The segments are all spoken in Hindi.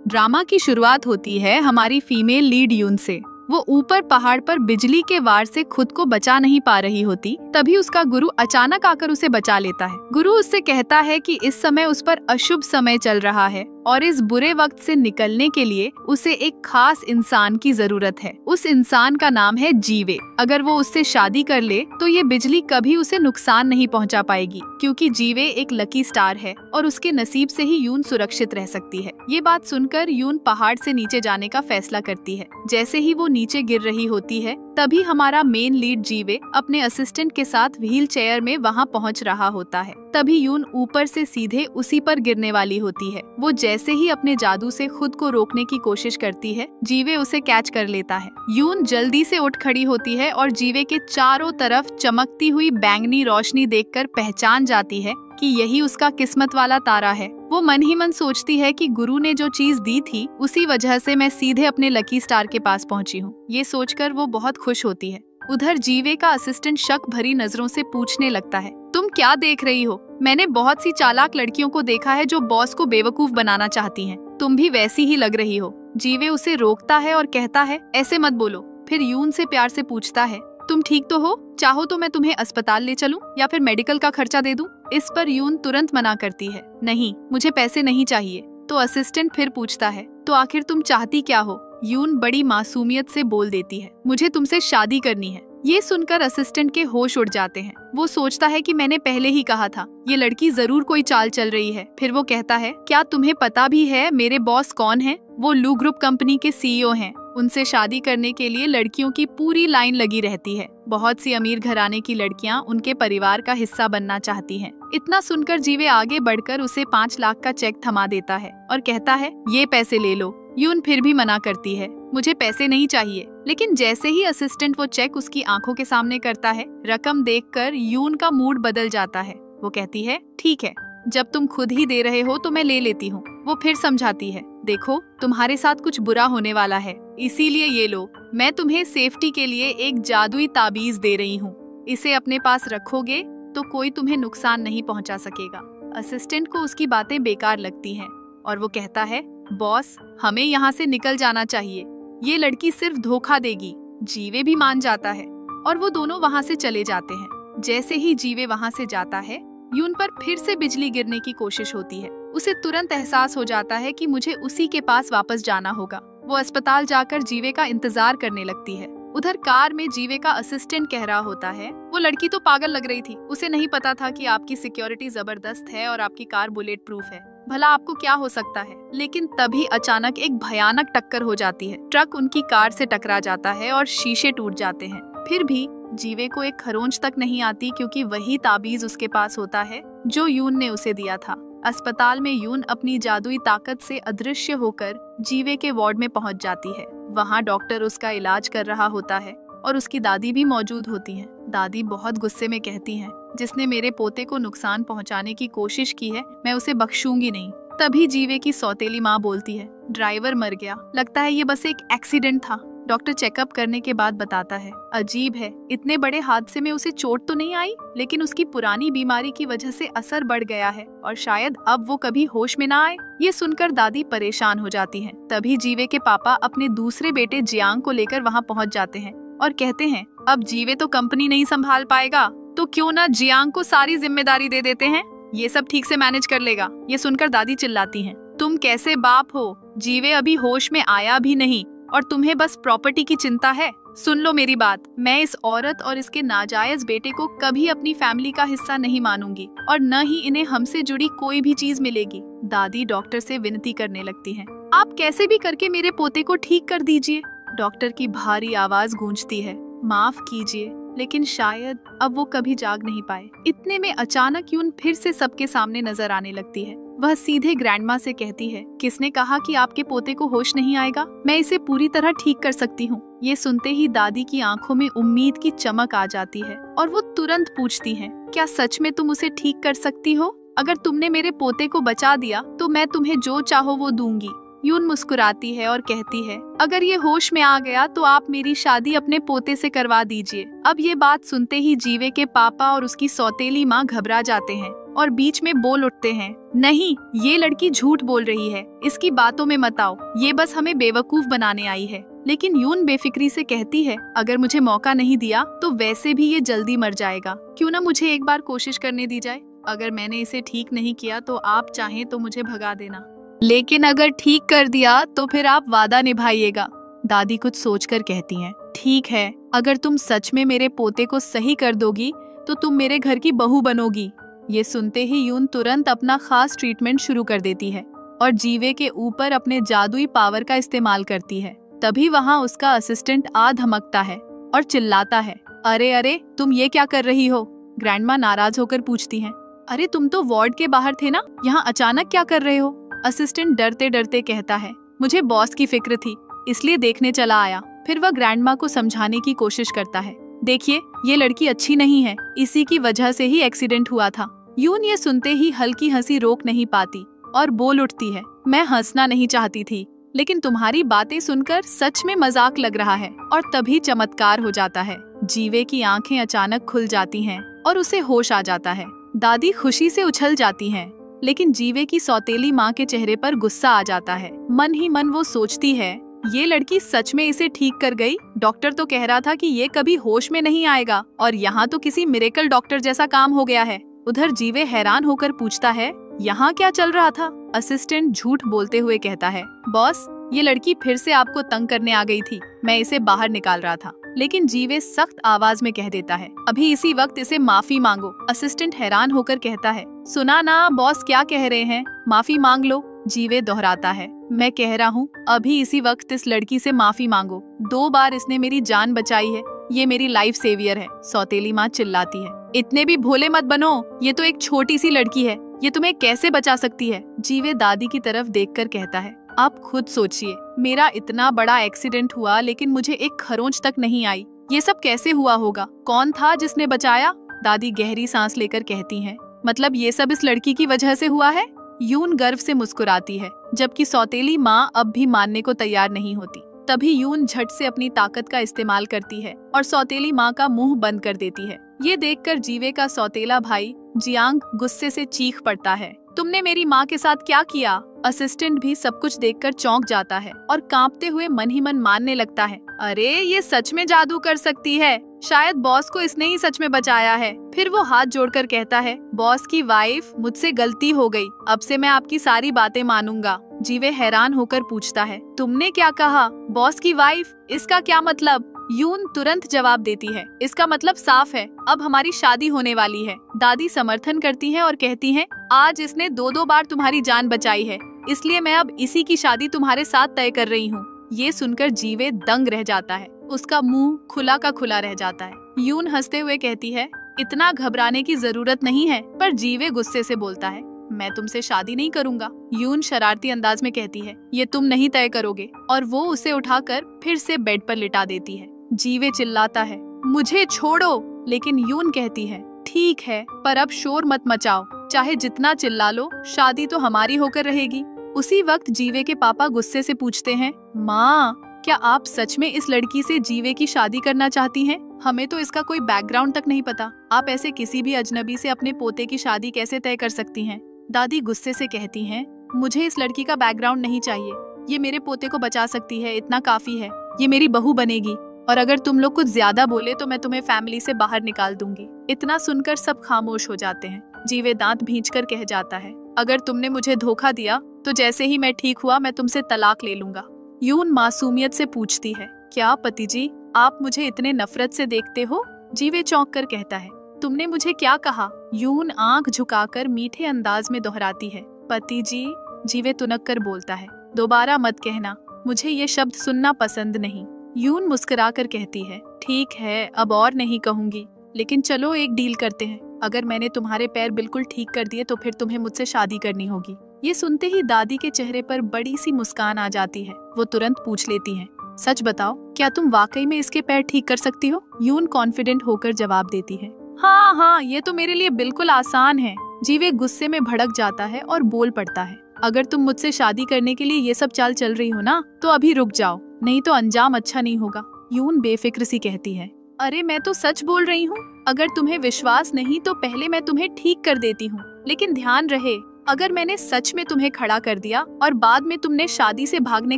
ड्रामा की शुरुआत होती है हमारी फीमेल लीड यून से। वो ऊपर पहाड़ पर बिजली के वार से खुद को बचा नहीं पा रही होती, तभी उसका गुरु अचानक आकर उसे बचा लेता है। गुरु उससे कहता है कि इस समय उस पर अशुभ समय चल रहा है और इस बुरे वक्त से निकलने के लिए उसे एक खास इंसान की जरूरत है। उस इंसान का नाम है जीवे। अगर वो उससे शादी कर ले तो ये बिजली कभी उसे नुकसान नहीं पहुंचा पाएगी, क्योंकि जीवे एक लकी स्टार है और उसके नसीब से ही यून सुरक्षित रह सकती है। ये बात सुनकर यून पहाड़ से नीचे जाने का फैसला करती है। जैसे ही वो नीचे गिर रही होती है, तभी हमारा मेन लीड जीवे अपने असिस्टेंट के साथ व्हील चेयर में वहाँ पहुँच रहा होता है। तभी यून ऊपर से सीधे उसी पर गिरने वाली होती है। वो जैसे ही अपने जादू से खुद को रोकने की कोशिश करती है, जीवे उसे कैच कर लेता है। यून जल्दी से उठ खड़ी होती है और जीवे के चारों तरफ चमकती हुई बैंगनी रोशनी देखकर पहचान जाती है कि यही उसका किस्मत वाला तारा है। वो मन ही मन सोचती है कि गुरु ने जो चीज दी थी उसी वजह से मैं सीधे अपने लकी स्टार के पास पहुंची हूँ। ये सोचकर वो बहुत खुश होती है। उधर जीवे का असिस्टेंट शक भरी नजरों से पूछने लगता है, तुम क्या देख रही हो? मैंने बहुत सी चालाक लड़कियों को देखा है जो बॉस को बेवकूफ बनाना चाहती हैं। तुम भी वैसी ही लग रही हो। जीवे उसे रोकता है और कहता है, ऐसे मत बोलो। फिर यून से प्यार से पूछता है, तुम ठीक तो हो? चाहो तो मैं तुम्हें अस्पताल ले चलूं या फिर मेडिकल का खर्चा दे दूं? इस पर यून तुरंत मना करती है, नहीं, मुझे पैसे नहीं चाहिए। तो असिस्टेंट फिर पूछता है, तो आखिर तुम चाहती क्या हो? यून बड़ी मासूमियत से बोल देती है, मुझे तुमसे शादी करनी है। ये सुनकर असिस्टेंट के होश उड़ जाते हैं। वो सोचता है कि मैंने पहले ही कहा था, ये लड़की जरूर कोई चाल चल रही है। फिर वो कहता है, क्या तुम्हें पता भी है मेरे बॉस कौन है? वो लू ग्रुप कंपनी के सीईओ हैं। उनसे शादी करने के लिए लड़कियों की पूरी लाइन लगी रहती है। बहुत सी अमीर घराने की लड़कियां उनके परिवार का हिस्सा बनना चाहती हैं। इतना सुनकर जीवे आगे बढ़कर उसे 5 लाख का चेक थमा देता है और कहता है, ये पैसे ले लो। यून फिर भी मना करती है, मुझे पैसे नहीं चाहिए। लेकिन जैसे ही असिस्टेंट वो चेक उसकी आंखों के सामने करता है, रकम देखकर यून का मूड बदल जाता है। वो कहती है, ठीक है, जब तुम खुद ही दे रहे हो तो मैं ले लेती हूँ। वो फिर समझाती है, देखो तुम्हारे साथ कुछ बुरा होने वाला है, इसीलिए ये लो। मैं तुम्हें सेफ्टी के लिए एक जादुई ताबीज दे रही हूँ। इसे अपने पास रखोगे तो कोई तुम्हें नुकसान नहीं पहुँचा सकेगा। असिस्टेंट को उसकी बातें बेकार लगती हैं और वो कहता है, बॉस, हमें यहाँ से निकल जाना चाहिए। ये लड़की सिर्फ धोखा देगी। जीवे भी मान जाता है और वो दोनों वहाँ से चले जाते हैं। जैसे ही जीवे वहाँ से जाता है, यून पर फिर से बिजली गिरने की कोशिश होती है। उसे तुरंत एहसास हो जाता है कि मुझे उसी के पास वापस जाना होगा। वो अस्पताल जाकर जीवे का इंतजार करने लगती है। उधर कार में जीवे का असिस्टेंट कह रहा होता है, वो लड़की तो पागल लग रही थी। उसे नहीं पता था कि आपकी सिक्योरिटी जबरदस्त है और आपकी कार बुलेट प्रूफ है। भला आपको क्या हो सकता है? लेकिन तभी अचानक एक भयानक टक्कर हो जाती है। ट्रक उनकी कार से टकरा जाता है और शीशे टूट जाते हैं। फिर भी जीवे को एक खरोंच तक नहीं आती, क्योंकि वही ताबीज उसके पास होता है जो यून ने उसे दिया था। अस्पताल में यून अपनी जादुई ताकत से अदृश्य होकर जीवे के वार्ड में पहुंच जाती है। वहां डॉक्टर उसका इलाज कर रहा होता है और उसकी दादी भी मौजूद होती हैं। दादी बहुत गुस्से में कहती हैं, जिसने मेरे पोते को नुकसान पहुंचाने की कोशिश की है, मैं उसे बख्शूंगी नहीं। तभी जीवे की सौतेली माँ बोलती है, ड्राइवर मर गया, लगता है ये बस एक एक्सीडेंट था। डॉक्टर चेकअप करने के बाद बताता है, अजीब है, इतने बड़े हादसे में उसे चोट तो नहीं आई, लेकिन उसकी पुरानी बीमारी की वजह से असर बढ़ गया है और शायद अब वो कभी होश में ना आए। ये सुनकर दादी परेशान हो जाती हैं। तभी जीवे के पापा अपने दूसरे बेटे जियांग को लेकर वहाँ पहुँच जाते हैं और कहते हैं, अब जीवे तो कंपनी नहीं संभाल पाएगा, तो क्यों ना जियांग को सारी जिम्मेदारी दे देते हैं, ये सब ठीक से मैनेज कर लेगा। ये सुनकर दादी चिल्लाती हैं, तुम कैसे बाप हो? जीवे अभी होश में आया भी नहीं और तुम्हें बस प्रॉपर्टी की चिंता है। सुन लो मेरी बात, मैं इस औरत और इसके नाजायज बेटे को कभी अपनी फैमिली का हिस्सा नहीं मानूंगी और न ही इन्हें हमसे जुड़ी कोई भी चीज मिलेगी। दादी डॉक्टर से विनती करने लगती हैं, आप कैसे भी करके मेरे पोते को ठीक कर दीजिए। डॉक्टर की भारी आवाज गूंजती है, माफ कीजिए, लेकिन शायद अब वो कभी जाग नहीं पाए। इतने में अचानक यून फिर से सबके सामने नजर आने लगती है। वह सीधे ग्रैंडमा से कहती है, किसने कहा कि आपके पोते को होश नहीं आएगा? मैं इसे पूरी तरह ठीक कर सकती हूँ। ये सुनते ही दादी की आंखों में उम्मीद की चमक आ जाती है और वो तुरंत पूछती हैं, क्या सच में तुम उसे ठीक कर सकती हो? अगर तुमने मेरे पोते को बचा दिया तो मैं तुम्हें जो चाहो वो दूंगी। यून मुस्कुराती है और कहती है, अगर ये होश में आ गया तो आप मेरी शादी अपने पोते से करवा दीजिए। अब ये बात सुनते ही जीवे के पापा और उसकी सौतेली माँ घबरा जाते हैं और बीच में बोल उठते हैं, नहीं, ये लड़की झूठ बोल रही है, इसकी बातों में मत आओ, ये बस हमें बेवकूफ बनाने आई है। लेकिन यून बेफिक्री से कहती है, अगर मुझे मौका नहीं दिया तो वैसे भी ये जल्दी मर जाएगा, क्यों ना मुझे एक बार कोशिश करने दी जाए। अगर मैंने इसे ठीक नहीं किया तो आप चाहें तो मुझे भगा देना, लेकिन अगर ठीक कर दिया तो फिर आप वादा निभाइएगा। दादी कुछ सोचकर कहती हैं, ठीक है, अगर तुम सच में मेरे पोते को सही कर दोगी तो तुम मेरे घर की बहू बनोगी। ये सुनते ही यून तुरंत अपना खास ट्रीटमेंट शुरू कर देती है और जीवे के ऊपर अपने जादुई पावर का इस्तेमाल करती है। तभी वहाँ उसका असिस्टेंट आ धमकता है और चिल्लाता है, अरे अरे तुम ये क्या कर रही हो? ग्रैंडमा नाराज होकर पूछती हैं, अरे तुम तो वार्ड के बाहर थे ना, यहाँ अचानक क्या कर रहे हो? असिस्टेंट डरते डरते कहता है, मुझे बॉस की फिक्र थी इसलिए देखने चला आया। फिर वह ग्रैंडमा को समझाने की कोशिश करता है, देखिए ये लड़की अच्छी नहीं है, इसी की वजह से ही एक्सीडेंट हुआ था। यून ये सुनते ही हल्की हंसी रोक नहीं पाती और बोल उठती है, मैं हंसना नहीं चाहती थी, लेकिन तुम्हारी बातें सुनकर सच में मजाक लग रहा है। और तभी चमत्कार हो जाता है, जीवे की आंखें अचानक खुल जाती हैं और उसे होश आ जाता है। दादी खुशी से उछल जाती हैं, लेकिन जीवे की सौतेली माँ के चेहरे पर गुस्सा आ जाता है। मन ही मन वो सोचती है, ये लड़की सच में इसे ठीक कर गई। डॉक्टर तो कह रहा था कि ये कभी होश में नहीं आएगा और यहाँ तो किसी मिरेकल डॉक्टर जैसा काम हो गया है। उधर जीवे हैरान होकर पूछता है, यहाँ क्या चल रहा था? असिस्टेंट झूठ बोलते हुए कहता है, बॉस ये लड़की फिर से आपको तंग करने आ गई थी, मैं इसे बाहर निकाल रहा था। लेकिन जीवे सख्त आवाज में कह देता है, अभी इसी वक्त इसे माफी मांगो। असिस्टेंट हैरान होकर कहता है, सुना ना बॉस क्या कह रहे हैं, माफी मांग लो। जीवे दोहराता है, मैं कह रहा हूँ अभी इसी वक्त इस लड़की से माफी मांगो, 2 बार इसने मेरी जान बचाई है, ये मेरी लाइफ सेवियर है। सौतेली माँ चिल्लाती है, इतने भी भोले मत बनो, ये तो एक छोटी सी लड़की है, ये तुम्हें कैसे बचा सकती है? जीवे दादी की तरफ देखकर कहता है, आप खुद सोचिए, मेरा इतना बड़ा एक्सीडेंट हुआ लेकिन मुझे एक खरोंच तक नहीं आई, ये सब कैसे हुआ होगा? कौन था जिसने बचाया? दादी गहरी सांस लेकर कहती हैं, मतलब ये सब इस लड़की की वजह से हुआ है? यून गर्व से मुस्कुराती है, जबकि सौतेली माँ अब भी मानने को तैयार नहीं होती। तभी यून झट से अपनी ताकत का इस्तेमाल करती है और सौतेली माँ का मुंह बंद कर देती है। ये देखकर जीवे का सौतेला भाई जियांग गुस्से से चीख पड़ता है, तुमने मेरी माँ के साथ क्या किया? असिस्टेंट भी सब कुछ देखकर चौंक जाता है और कांपते हुए मन ही मन मानने लगता है, अरे ये सच में जादू कर सकती है, शायद बॉस को इसने ही सच में बचाया है। फिर वो हाथ जोड़कर कहता है, बॉस की वाइफ, मुझसे गलती हो गई, अब से मैं आपकी सारी बातें मानूंगा। जीवे हैरान होकर पूछता है, तुमने क्या कहा? बॉस की वाइफ, इसका क्या मतलब? यून तुरंत जवाब देती है, इसका मतलब साफ है, अब हमारी शादी होने वाली है। दादी समर्थन करती हैं और कहती हैं, आज इसने 2 बार तुम्हारी जान बचाई है, इसलिए मैं अब इसी की शादी तुम्हारे साथ तय कर रही हूँ। ये सुनकर जीवे दंग रह जाता है, उसका मुंह खुला का खुला रह जाता है। यून हंसते हुए कहती है, इतना घबराने की जरूरत नहीं है। पर जीवे गुस्से से बोलता है, मैं तुमसे शादी नहीं करूंगा। यून शरारती अंदाज में कहती है, ये तुम नहीं तय करोगे, और वो उसे उठाकर फिर से बेड पर लिटा देती है। जीवे चिल्लाता है, मुझे छोड़ो, लेकिन यून कहती है, ठीक है, पर अब शोर मत मचाओ, चाहे जितना चिल्ला लो, शादी तो हमारी होकर रहेगी। उसी वक्त जीवे के पापा गुस्से से पूछते हैं, माँ, क्या आप सच में इस लड़की से जीवे की शादी करना चाहती हैं? हमें तो इसका कोई बैकग्राउंड तक नहीं पता, आप ऐसे किसी भी अजनबी से अपने पोते की शादी कैसे तय कर सकती हैं? दादी गुस्से से कहती हैं, मुझे इस लड़की का बैकग्राउंड नहीं चाहिए, ये मेरे पोते को बचा सकती है, इतना काफी है, ये मेरी बहू बनेगी, और अगर तुम लोग कुछ ज्यादा बोले तो मैं तुम्हें फैमिली से बाहर निकाल दूंगी। इतना सुनकर सब खामोश हो जाते हैं। जीवे दांत भींचकर कह जाता है, अगर तुमने मुझे धोखा दिया तो जैसे ही मैं ठीक हुआ मैं तुमसे तलाक ले लूंगा। यून मासूमियत से पूछती है, क्या पति जी, आप मुझे इतने नफरत से देखते हो? जीवे चौंक कर कहता है, तुमने मुझे क्या कहा? यून आंख झुकाकर मीठे अंदाज में दोहराती है, पति जी। जीवे तुनक कर बोलता है, दोबारा मत कहना, मुझे ये शब्द सुनना पसंद नहीं। यून मुस्कुराकर कहती है, ठीक है, अब और नहीं कहूंगी, लेकिन चलो एक डील करते हैं, अगर मैंने तुम्हारे पैर बिल्कुल ठीक कर दिए तो फिर तुम्हें मुझसे शादी करनी होगी। ये सुनते ही दादी के चेहरे पर बड़ी सी मुस्कान आ जाती है। वो तुरंत पूछ लेती हैं, सच बताओ, क्या तुम वाकई में इसके पैर ठीक कर सकती हो? यून कॉन्फिडेंट होकर जवाब देती है, हाँ हाँ, ये तो मेरे लिए बिल्कुल आसान है। जीवे गुस्से में भड़क जाता है और बोल पड़ता है, अगर तुम मुझसे शादी करने के लिए ये सब चाल चल रही हो ना, तो अभी रुक जाओ, नहीं तो अंजाम अच्छा नहीं होगा। यून बेफिक्र सी कहती है, अरे मैं तो सच बोल रही हूँ, अगर तुम्हें विश्वास नहीं तो पहले मैं तुम्हें ठीक कर देती हूँ, लेकिन ध्यान रहे अगर मैंने सच में तुम्हें खड़ा कर दिया और बाद में तुमने शादी से भागने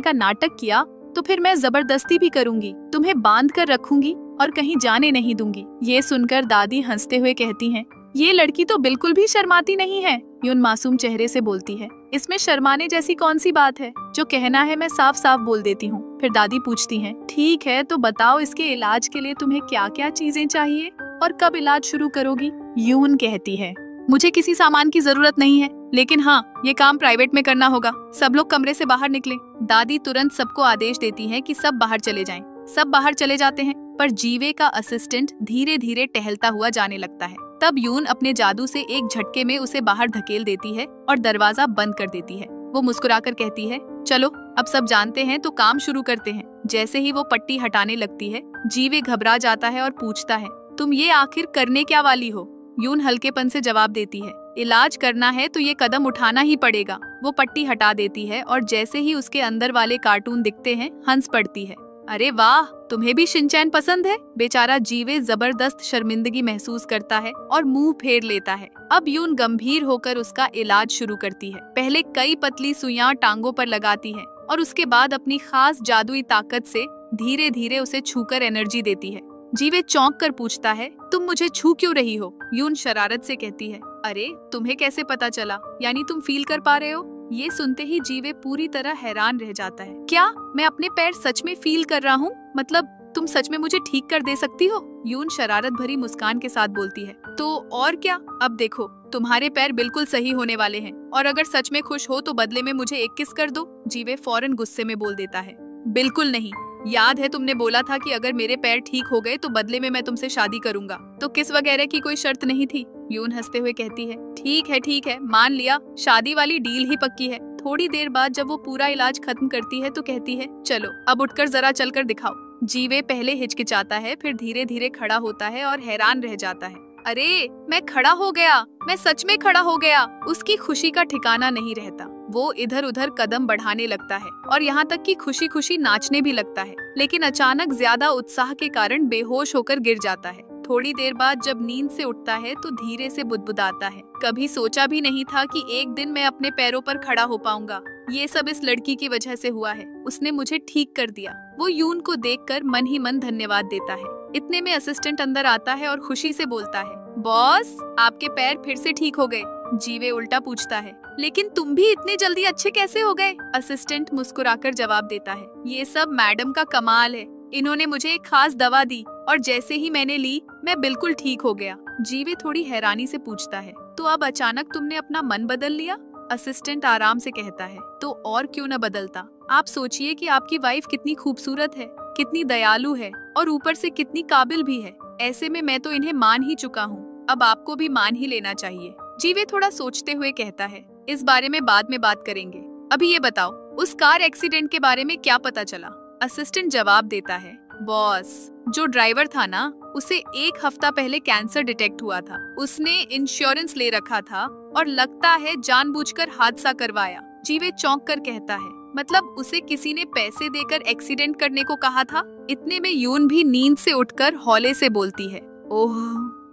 का नाटक किया तो फिर मैं जबरदस्ती भी करूंगी, तुम्हें बांध कर रखूंगी और कहीं जाने नहीं दूंगी। ये सुनकर दादी हंसते हुए कहती हैं, ये लड़की तो बिल्कुल भी शर्माती नहीं है। यून मासूम चेहरे से बोलती है, इसमें शर्माने जैसी कौन सी बात है, जो कहना है मैं साफ साफ बोल देती हूँ। फिर दादी पूछती हैं, ठीक है तो बताओ इसके इलाज के लिए तुम्हें क्या क्या चीजें चाहिए और कब इलाज शुरू करोगी। यून कहती है, मुझे किसी सामान की जरूरत नहीं है, लेकिन हाँ ये काम प्राइवेट में करना होगा। सब लोग कमरे से बाहर निकले। दादी तुरंत सबको आदेश देती है कि सब बाहर चले जाएं। सब बाहर चले जाते हैं, पर जीवे का असिस्टेंट धीरे धीरे टहलता हुआ जाने लगता है। तब यून अपने जादू से एक झटके में उसे बाहर धकेल देती है और दरवाजा बंद कर देती है। वो मुस्कुराकर कहती है, चलो अब सब जानते हैं तो काम शुरू करते हैं। जैसे ही वो पट्टी हटाने लगती है, जीवे घबरा जाता है और पूछता है, तुम ये आखिर करने क्या वाली हो। यून हल्केपन से जवाब देती है, इलाज करना है तो ये कदम उठाना ही पड़ेगा। वो पट्टी हटा देती है और जैसे ही उसके अंदर वाले कार्टून दिखते हैं, हंस पड़ती है। अरे वाह, तुम्हें भी शिनचैन पसंद है। बेचारा जीवे जबरदस्त शर्मिंदगी महसूस करता है और मुंह फेर लेता है। अब यून गंभीर होकर उसका इलाज शुरू करती है। पहले कई पतली सुइयां टांगों पर लगाती है और उसके बाद अपनी खास जादुई ताकत से धीरे धीरे उसे छूकर एनर्जी देती है। जीवे चौंक कर पूछता है, तुम मुझे छू क्यों रही हो। यून शरारत से कहती है, अरे तुम्हें कैसे पता चला, यानी तुम फील कर पा रहे हो। ये सुनते ही जीवे पूरी तरह हैरान रह जाता है। क्या मैं अपने पैर सच में फील कर रहा हूँ, मतलब तुम सच में मुझे ठीक कर दे सकती हो। यून शरारत भरी मुस्कान के साथ बोलती है, तो और क्या, अब देखो तुम्हारे पैर बिल्कुल सही होने वाले हैं और अगर सच में खुश हो तो बदले में मुझे एक किस कर दो। जीवे फौरन गुस्से में बोल देता है, बिल्कुल नहीं, याद है तुमने बोला था कि अगर मेरे पैर ठीक हो गए तो बदले में मैं तुमसे शादी करूंगा, तो किस वगैरह की कोई शर्त नहीं थी। यून हंसते हुए कहती है, ठीक है मान लिया, शादी वाली डील ही पक्की है। थोड़ी देर बाद जब वो पूरा इलाज खत्म करती है तो कहती है, चलो अब उठकर जरा चलकर दिखाओ। जीवे पहले हिचकिचाता है, फिर धीरे धीरे खड़ा होता है और हैरान रह जाता है। अरे मैं खड़ा हो गया, मैं सच में खड़ा हो गया। उसकी खुशी का ठिकाना नहीं रहता। वो इधर उधर कदम बढ़ाने लगता है और यहाँ तक कि खुशी खुशी नाचने भी लगता है, लेकिन अचानक ज्यादा उत्साह के कारण बेहोश होकर गिर जाता है। थोड़ी देर बाद जब नींद से उठता है तो धीरे से बुदबुदाता है, कभी सोचा भी नहीं था कि एक दिन मैं अपने पैरों पर खड़ा हो पाऊंगा। ये सब इस लड़की की वजह से हुआ है, उसने मुझे ठीक कर दिया। वो यून को देखकर मन ही मन धन्यवाद देता है। इतने में असिस्टेंट अंदर आता है और खुशी से बोलता है, बॉस आपके पैर फिर से ठीक हो गए। जीवे उल्टा पूछता है, लेकिन तुम भी इतने जल्दी अच्छे कैसे हो गए। असिस्टेंट मुस्कुराकर जवाब देता है, ये सब मैडम का कमाल है, इन्होंने मुझे एक खास दवा दी और जैसे ही मैंने ली मैं बिल्कुल ठीक हो गया। जीवे थोड़ी हैरानी से पूछता है, तो अब अचानक तुमने अपना मन बदल लिया। असिस्टेंट आराम से कहता है, तो और क्यों न बदलता। आप सोचिए कि आपकी वाइफ कितनी खूबसूरत है, कितनी दयालु है और ऊपर से कितनी काबिल भी है। ऐसे में मैं तो इन्हें मान ही चुका हूँ, अब आपको भी मान ही लेना चाहिए। जीवे थोड़ा सोचते हुए कहता है, इस बारे में बाद में बात करेंगे, अभी ये बताओ उस कार एक्सीडेंट के बारे में क्या पता चला। असिस्टेंट जवाब देता है, बॉस जो ड्राइवर था ना, उसे 1 हफ्ता पहले कैंसर डिटेक्ट हुआ था। उसने इंश्योरेंस ले रखा था और लगता है जानबूझकर हादसा करवाया। जीवे चौंक कर कहता है, मतलब उसे किसी ने पैसे देकर एक्सीडेंट करने को कहा था। इतने में यून भी नींद से उठकर हौले से बोलती है, ओह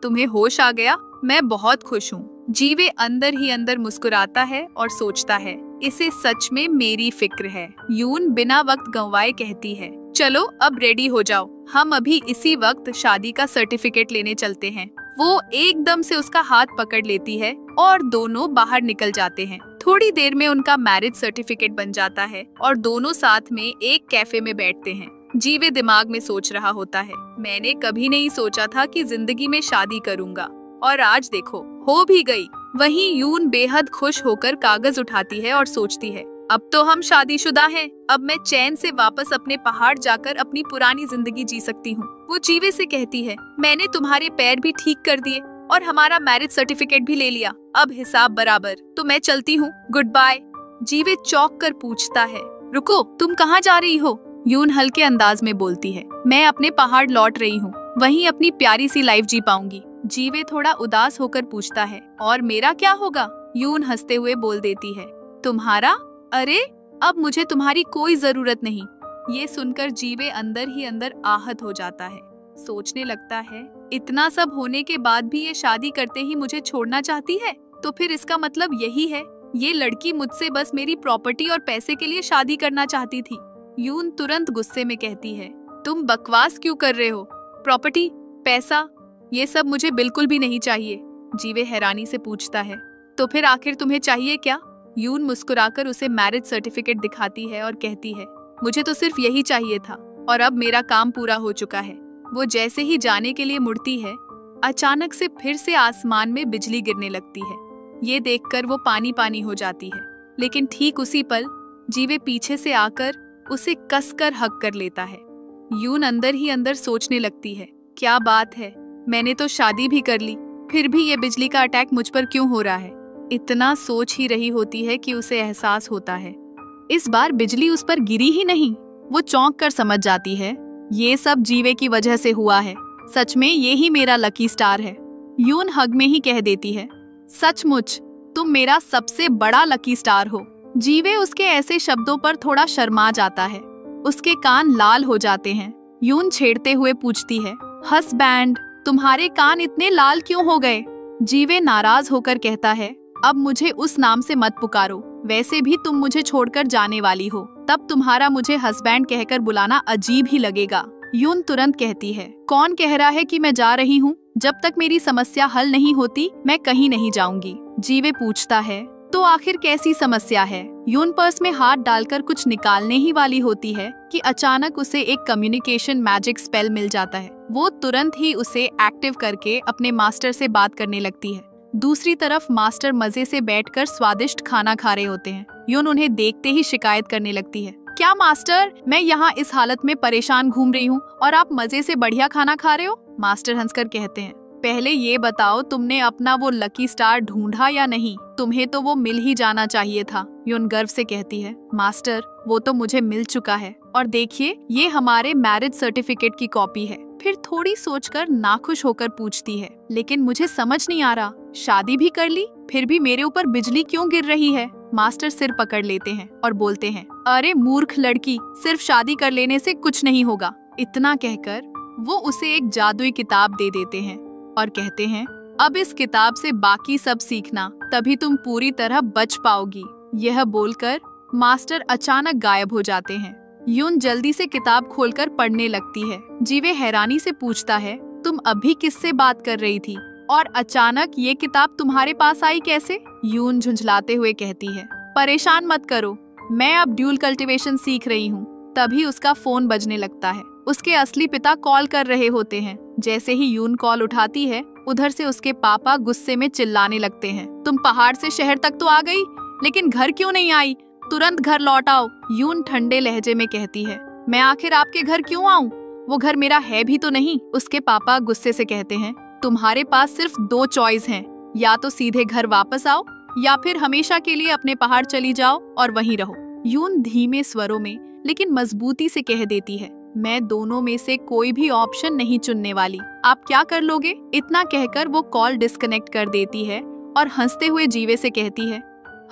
तुम्हें होश आ गया, मैं बहुत खुश हूँ। जीवे अंदर ही अंदर मुस्कुराता है और सोचता है, इसे सच में मेरी फिक्र है। यून बिना वक्त गंवाए कहती है, चलो अब रेडी हो जाओ, हम अभी इसी वक्त शादी का सर्टिफिकेट लेने चलते हैं। वो एकदम से उसका हाथ पकड़ लेती है और दोनों बाहर निकल जाते हैं। थोड़ी देर में उनका मैरिज सर्टिफिकेट बन जाता है और दोनों साथ में एक कैफे में बैठते हैं। जीवे दिमाग में सोच रहा होता है, मैंने कभी नहीं सोचा था कि जिंदगी में शादी करूंगा और आज देखो हो भी गई। वहीं यून बेहद खुश होकर कागज उठाती है और सोचती है, अब तो हम शादीशुदा हैं, अब मैं चैन से वापस अपने पहाड़ जाकर अपनी पुरानी जिंदगी जी सकती हूँ। वो जीवे से कहती है, मैंने तुम्हारे पैर भी ठीक कर दिए और हमारा मैरिज सर्टिफिकेट भी ले लिया, अब हिसाब बराबर, तो मैं चलती हूँ, गुड बाय। जीवे चौंक कर पूछता है, रुको तुम कहाँ जा रही हो। यून हल्के अंदाज में बोलती है, मैं अपने पहाड़ लौट रही हूँ, वहीं अपनी प्यारी सी लाइफ जी पाऊंगी। जीवे थोड़ा उदास होकर पूछता है, और मेरा क्या होगा। यून हंसते हुए बोल देती है, तुम्हारा, अरे अब मुझे तुम्हारी कोई जरूरत नहीं। ये सुनकर जीवे अंदर ही अंदर आहत हो जाता है। सोचने लगता है, इतना सब होने के बाद भी ये शादी करते ही मुझे छोड़ना चाहती है, तो फिर इसका मतलब यही है ये लड़की मुझसे बस मेरी प्रॉपर्टी और पैसे के लिए शादी करना चाहती थी। यून तुरंत गुस्से में कहती है, तुम बकवास क्यों कर रहे हो? प्रॉपर्टी, पैसा, ये सब मुझे बिल्कुल भी नहीं चाहिए। जीवे हैरानी से पूछता है, तो फिर आखिर तुम्हें चाहिए क्या? यून मुस्कुराकर उसे मैरिज सर्टिफिकेट दिखाती है और कहती है, मुझे तो सिर्फ यही चाहिए था और अब मेरा काम पूरा हो चुका है। वो जैसे ही जाने के लिए मुड़ती है, अचानक से फिर से आसमान में बिजली गिरने लगती है। ये देखकर वो पानी पानी हो जाती है, लेकिन ठीक उसी पल जीवे पीछे से आकर उसे कसकर हग कर लेता है। यून अंदर ही अंदर सोचने लगती है, क्या बात है, मैंने तो शादी भी कर ली, फिर भी ये बिजली का अटैक मुझ पर क्यों हो रहा है? इतना सोच ही रही होती है कि उसे एहसास होता है इस बार बिजली उस पर गिरी ही नहीं। वो चौंक कर समझ जाती है, ये सब जीवे की वजह से हुआ है। सच में ये ही मेरा लकी स्टार है। यून हग में ही कह देती है, सचमुच तुम मेरा सबसे बड़ा लकी स्टार हो। जीवे उसके ऐसे शब्दों पर थोड़ा शर्मा जाता है, उसके कान लाल हो जाते हैं। यून छेड़ते हुए पूछती है, हस्बैंड, तुम्हारे कान इतने लाल क्यों हो गए? जीवे नाराज होकर कहता है, अब मुझे उस नाम से मत पुकारो, वैसे भी तुम मुझे छोड़कर जाने वाली हो, तब तुम्हारा मुझे हस्बैंड कहकर बुलाना अजीब ही लगेगा। यून तुरंत कहती है, कौन कह रहा है कि मैं जा रही हूँ? जब तक मेरी समस्या हल नहीं होती मैं कहीं नहीं जाऊंगी। जीवे पूछता है, तो आखिर कैसी समस्या है? यून पर्स में हाथ डालकर कुछ निकालने ही वाली होती है कि अचानक उसे एक कम्युनिकेशन मैजिक स्पेल मिल जाता है। वो तुरंत ही उसे एक्टिव करके अपने मास्टर से बात करने लगती है। दूसरी तरफ मास्टर मजे से बैठकर स्वादिष्ट खाना खा रहे होते हैं। यून उन्हें देखते ही शिकायत करने लगती है, क्या मास्टर, मैं यहाँ इस हालत में परेशान घूम रही हूँ और आप मजे से बढ़िया खाना खा रहे हो? मास्टर हंसकर कहते हैं, पहले ये बताओ तुमने अपना वो लकी स्टार ढूंढा या नहीं? तुम्हें तो वो मिल ही जाना चाहिए था। यून गर्व से कहती है, मास्टर वो तो मुझे मिल चुका है, और देखिए ये हमारे मैरिज सर्टिफिकेट की कॉपी है। फिर थोड़ी सोचकर नाखुश होकर पूछती है, लेकिन मुझे समझ नहीं आ रहा, शादी भी कर ली फिर भी मेरे ऊपर बिजली क्यों गिर रही है? मास्टर सिर पकड़ लेते हैं और बोलते हैं, अरे मूर्ख लड़की, सिर्फ शादी कर लेने से कुछ नहीं होगा। इतना कहकर वो उसे एक जादुई किताब दे देते हैं और कहते हैं, अब इस किताब से बाकी सब सीखना, तभी तुम पूरी तरह बच पाओगी। यह बोलकर मास्टर अचानक गायब हो जाते हैं। यून जल्दी से किताब खोलकर पढ़ने लगती है। जीवे हैरानी से पूछता है, तुम अभी किससे बात कर रही थी और अचानक ये किताब तुम्हारे पास आई कैसे? यून झुंझलाते हुए कहती है, परेशान मत करो, मैं अब ड्यूल कल्टीवेशन सीख रही हूँ। तभी उसका फोन बजने लगता है। उसके असली पिता कॉल कर रहे होते हैं। जैसे ही यून कॉल उठाती है, उधर से उसके पापा गुस्से में चिल्लाने लगते हैं, तुम पहाड़ से शहर तक तो आ गई, लेकिन घर क्यों नहीं आई? तुरंत घर लौट आओ। यून ठंडे लहजे में कहती है, मैं आखिर आपके घर क्यों आऊं? वो घर मेरा है भी तो नहीं। उसके पापा गुस्से से कहते हैं, तुम्हारे पास सिर्फ 2 चॉइस हैं, या तो सीधे घर वापस आओ या फिर हमेशा के लिए अपने पहाड़ चली जाओ और वहीं रहो। यून धीमे स्वरों में लेकिन मजबूती से कह देती है, मैं दोनों में से कोई भी ऑप्शन नहीं चुनने वाली। आप क्या कर लोगे? इतना कहकर वो कॉल डिस्कनेक्ट कर देती है और हंसते हुए जीवे से कहती है,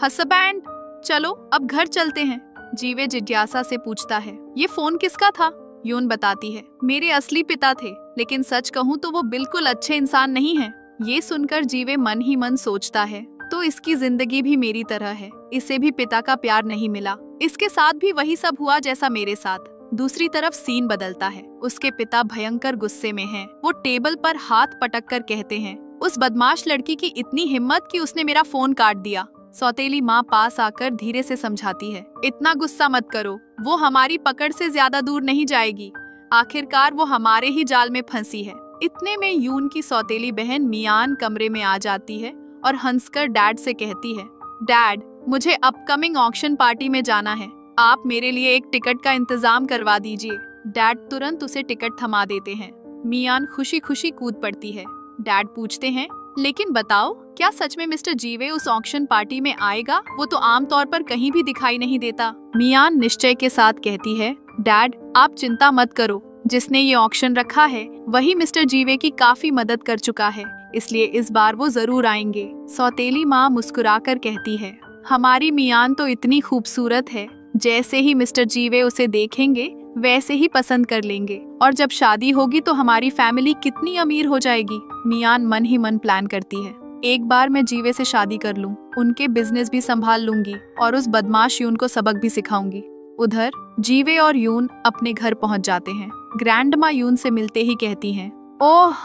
हस्बैंड चलो अब घर चलते हैं। जीवे जिज्ञासा से पूछता है, ये फोन किसका था? यून बताती है, मेरे असली पिता थे, लेकिन सच कहूँ तो वो बिल्कुल अच्छे इंसान नहीं है। ये सुनकर जीवे मन ही मन सोचता है, तो इसकी जिंदगी भी मेरी तरह है, इसे भी पिता का प्यार नहीं मिला, इसके साथ भी वही सब हुआ जैसा मेरे साथ। दूसरी तरफ सीन बदलता है। उसके पिता भयंकर गुस्से में हैं। वो टेबल पर हाथ पटक कर कहते हैं, उस बदमाश लड़की की इतनी हिम्मत कि उसने मेरा फोन काट दिया। सौतेली माँ पास आकर धीरे से समझाती है, इतना गुस्सा मत करो, वो हमारी पकड़ से ज्यादा दूर नहीं जाएगी, आखिरकार वो हमारे ही जाल में फंसी है। इतने में यून की सौतेली बहन मियान कमरे में आ जाती है और हंसकर डैड से कहती है, डैड मुझे अपकमिंग ऑक्शन पार्टी में जाना है, आप मेरे लिए एक टिकट का इंतजाम करवा दीजिए। डैड तुरंत उसे टिकट थमा देते हैं। मियान खुशी खुशी कूद पड़ती है। डैड पूछते हैं, लेकिन बताओ क्या सच में मिस्टर जीवे उस ऑक्शन पार्टी में आएगा? वो तो आमतौर पर कहीं भी दिखाई नहीं देता। मियान निश्चय के साथ कहती है, डैड आप चिंता मत करो, जिसने ये ऑक्शन रखा है वही मिस्टर जीवे की काफी मदद कर चुका है, इसलिए इस बार वो जरूर आएंगे। सौतेली माँ मुस्कुराकर कहती है, हमारी मियान तो इतनी खूबसूरत है, जैसे ही मिस्टर जीवे उसे देखेंगे वैसे ही पसंद कर लेंगे, और जब शादी होगी तो हमारी फैमिली कितनी अमीर हो जाएगी। मियान मन ही मन प्लान करती है, एक बार मैं जीवे से शादी कर लूं, उनके बिजनेस भी संभाल लूंगी और उस बदमाश यून को सबक भी सिखाऊंगी। उधर जीवे और यून अपने घर पहुंच जाते हैं। ग्रैंडमा यून से मिलते ही कहती हैं, ओह,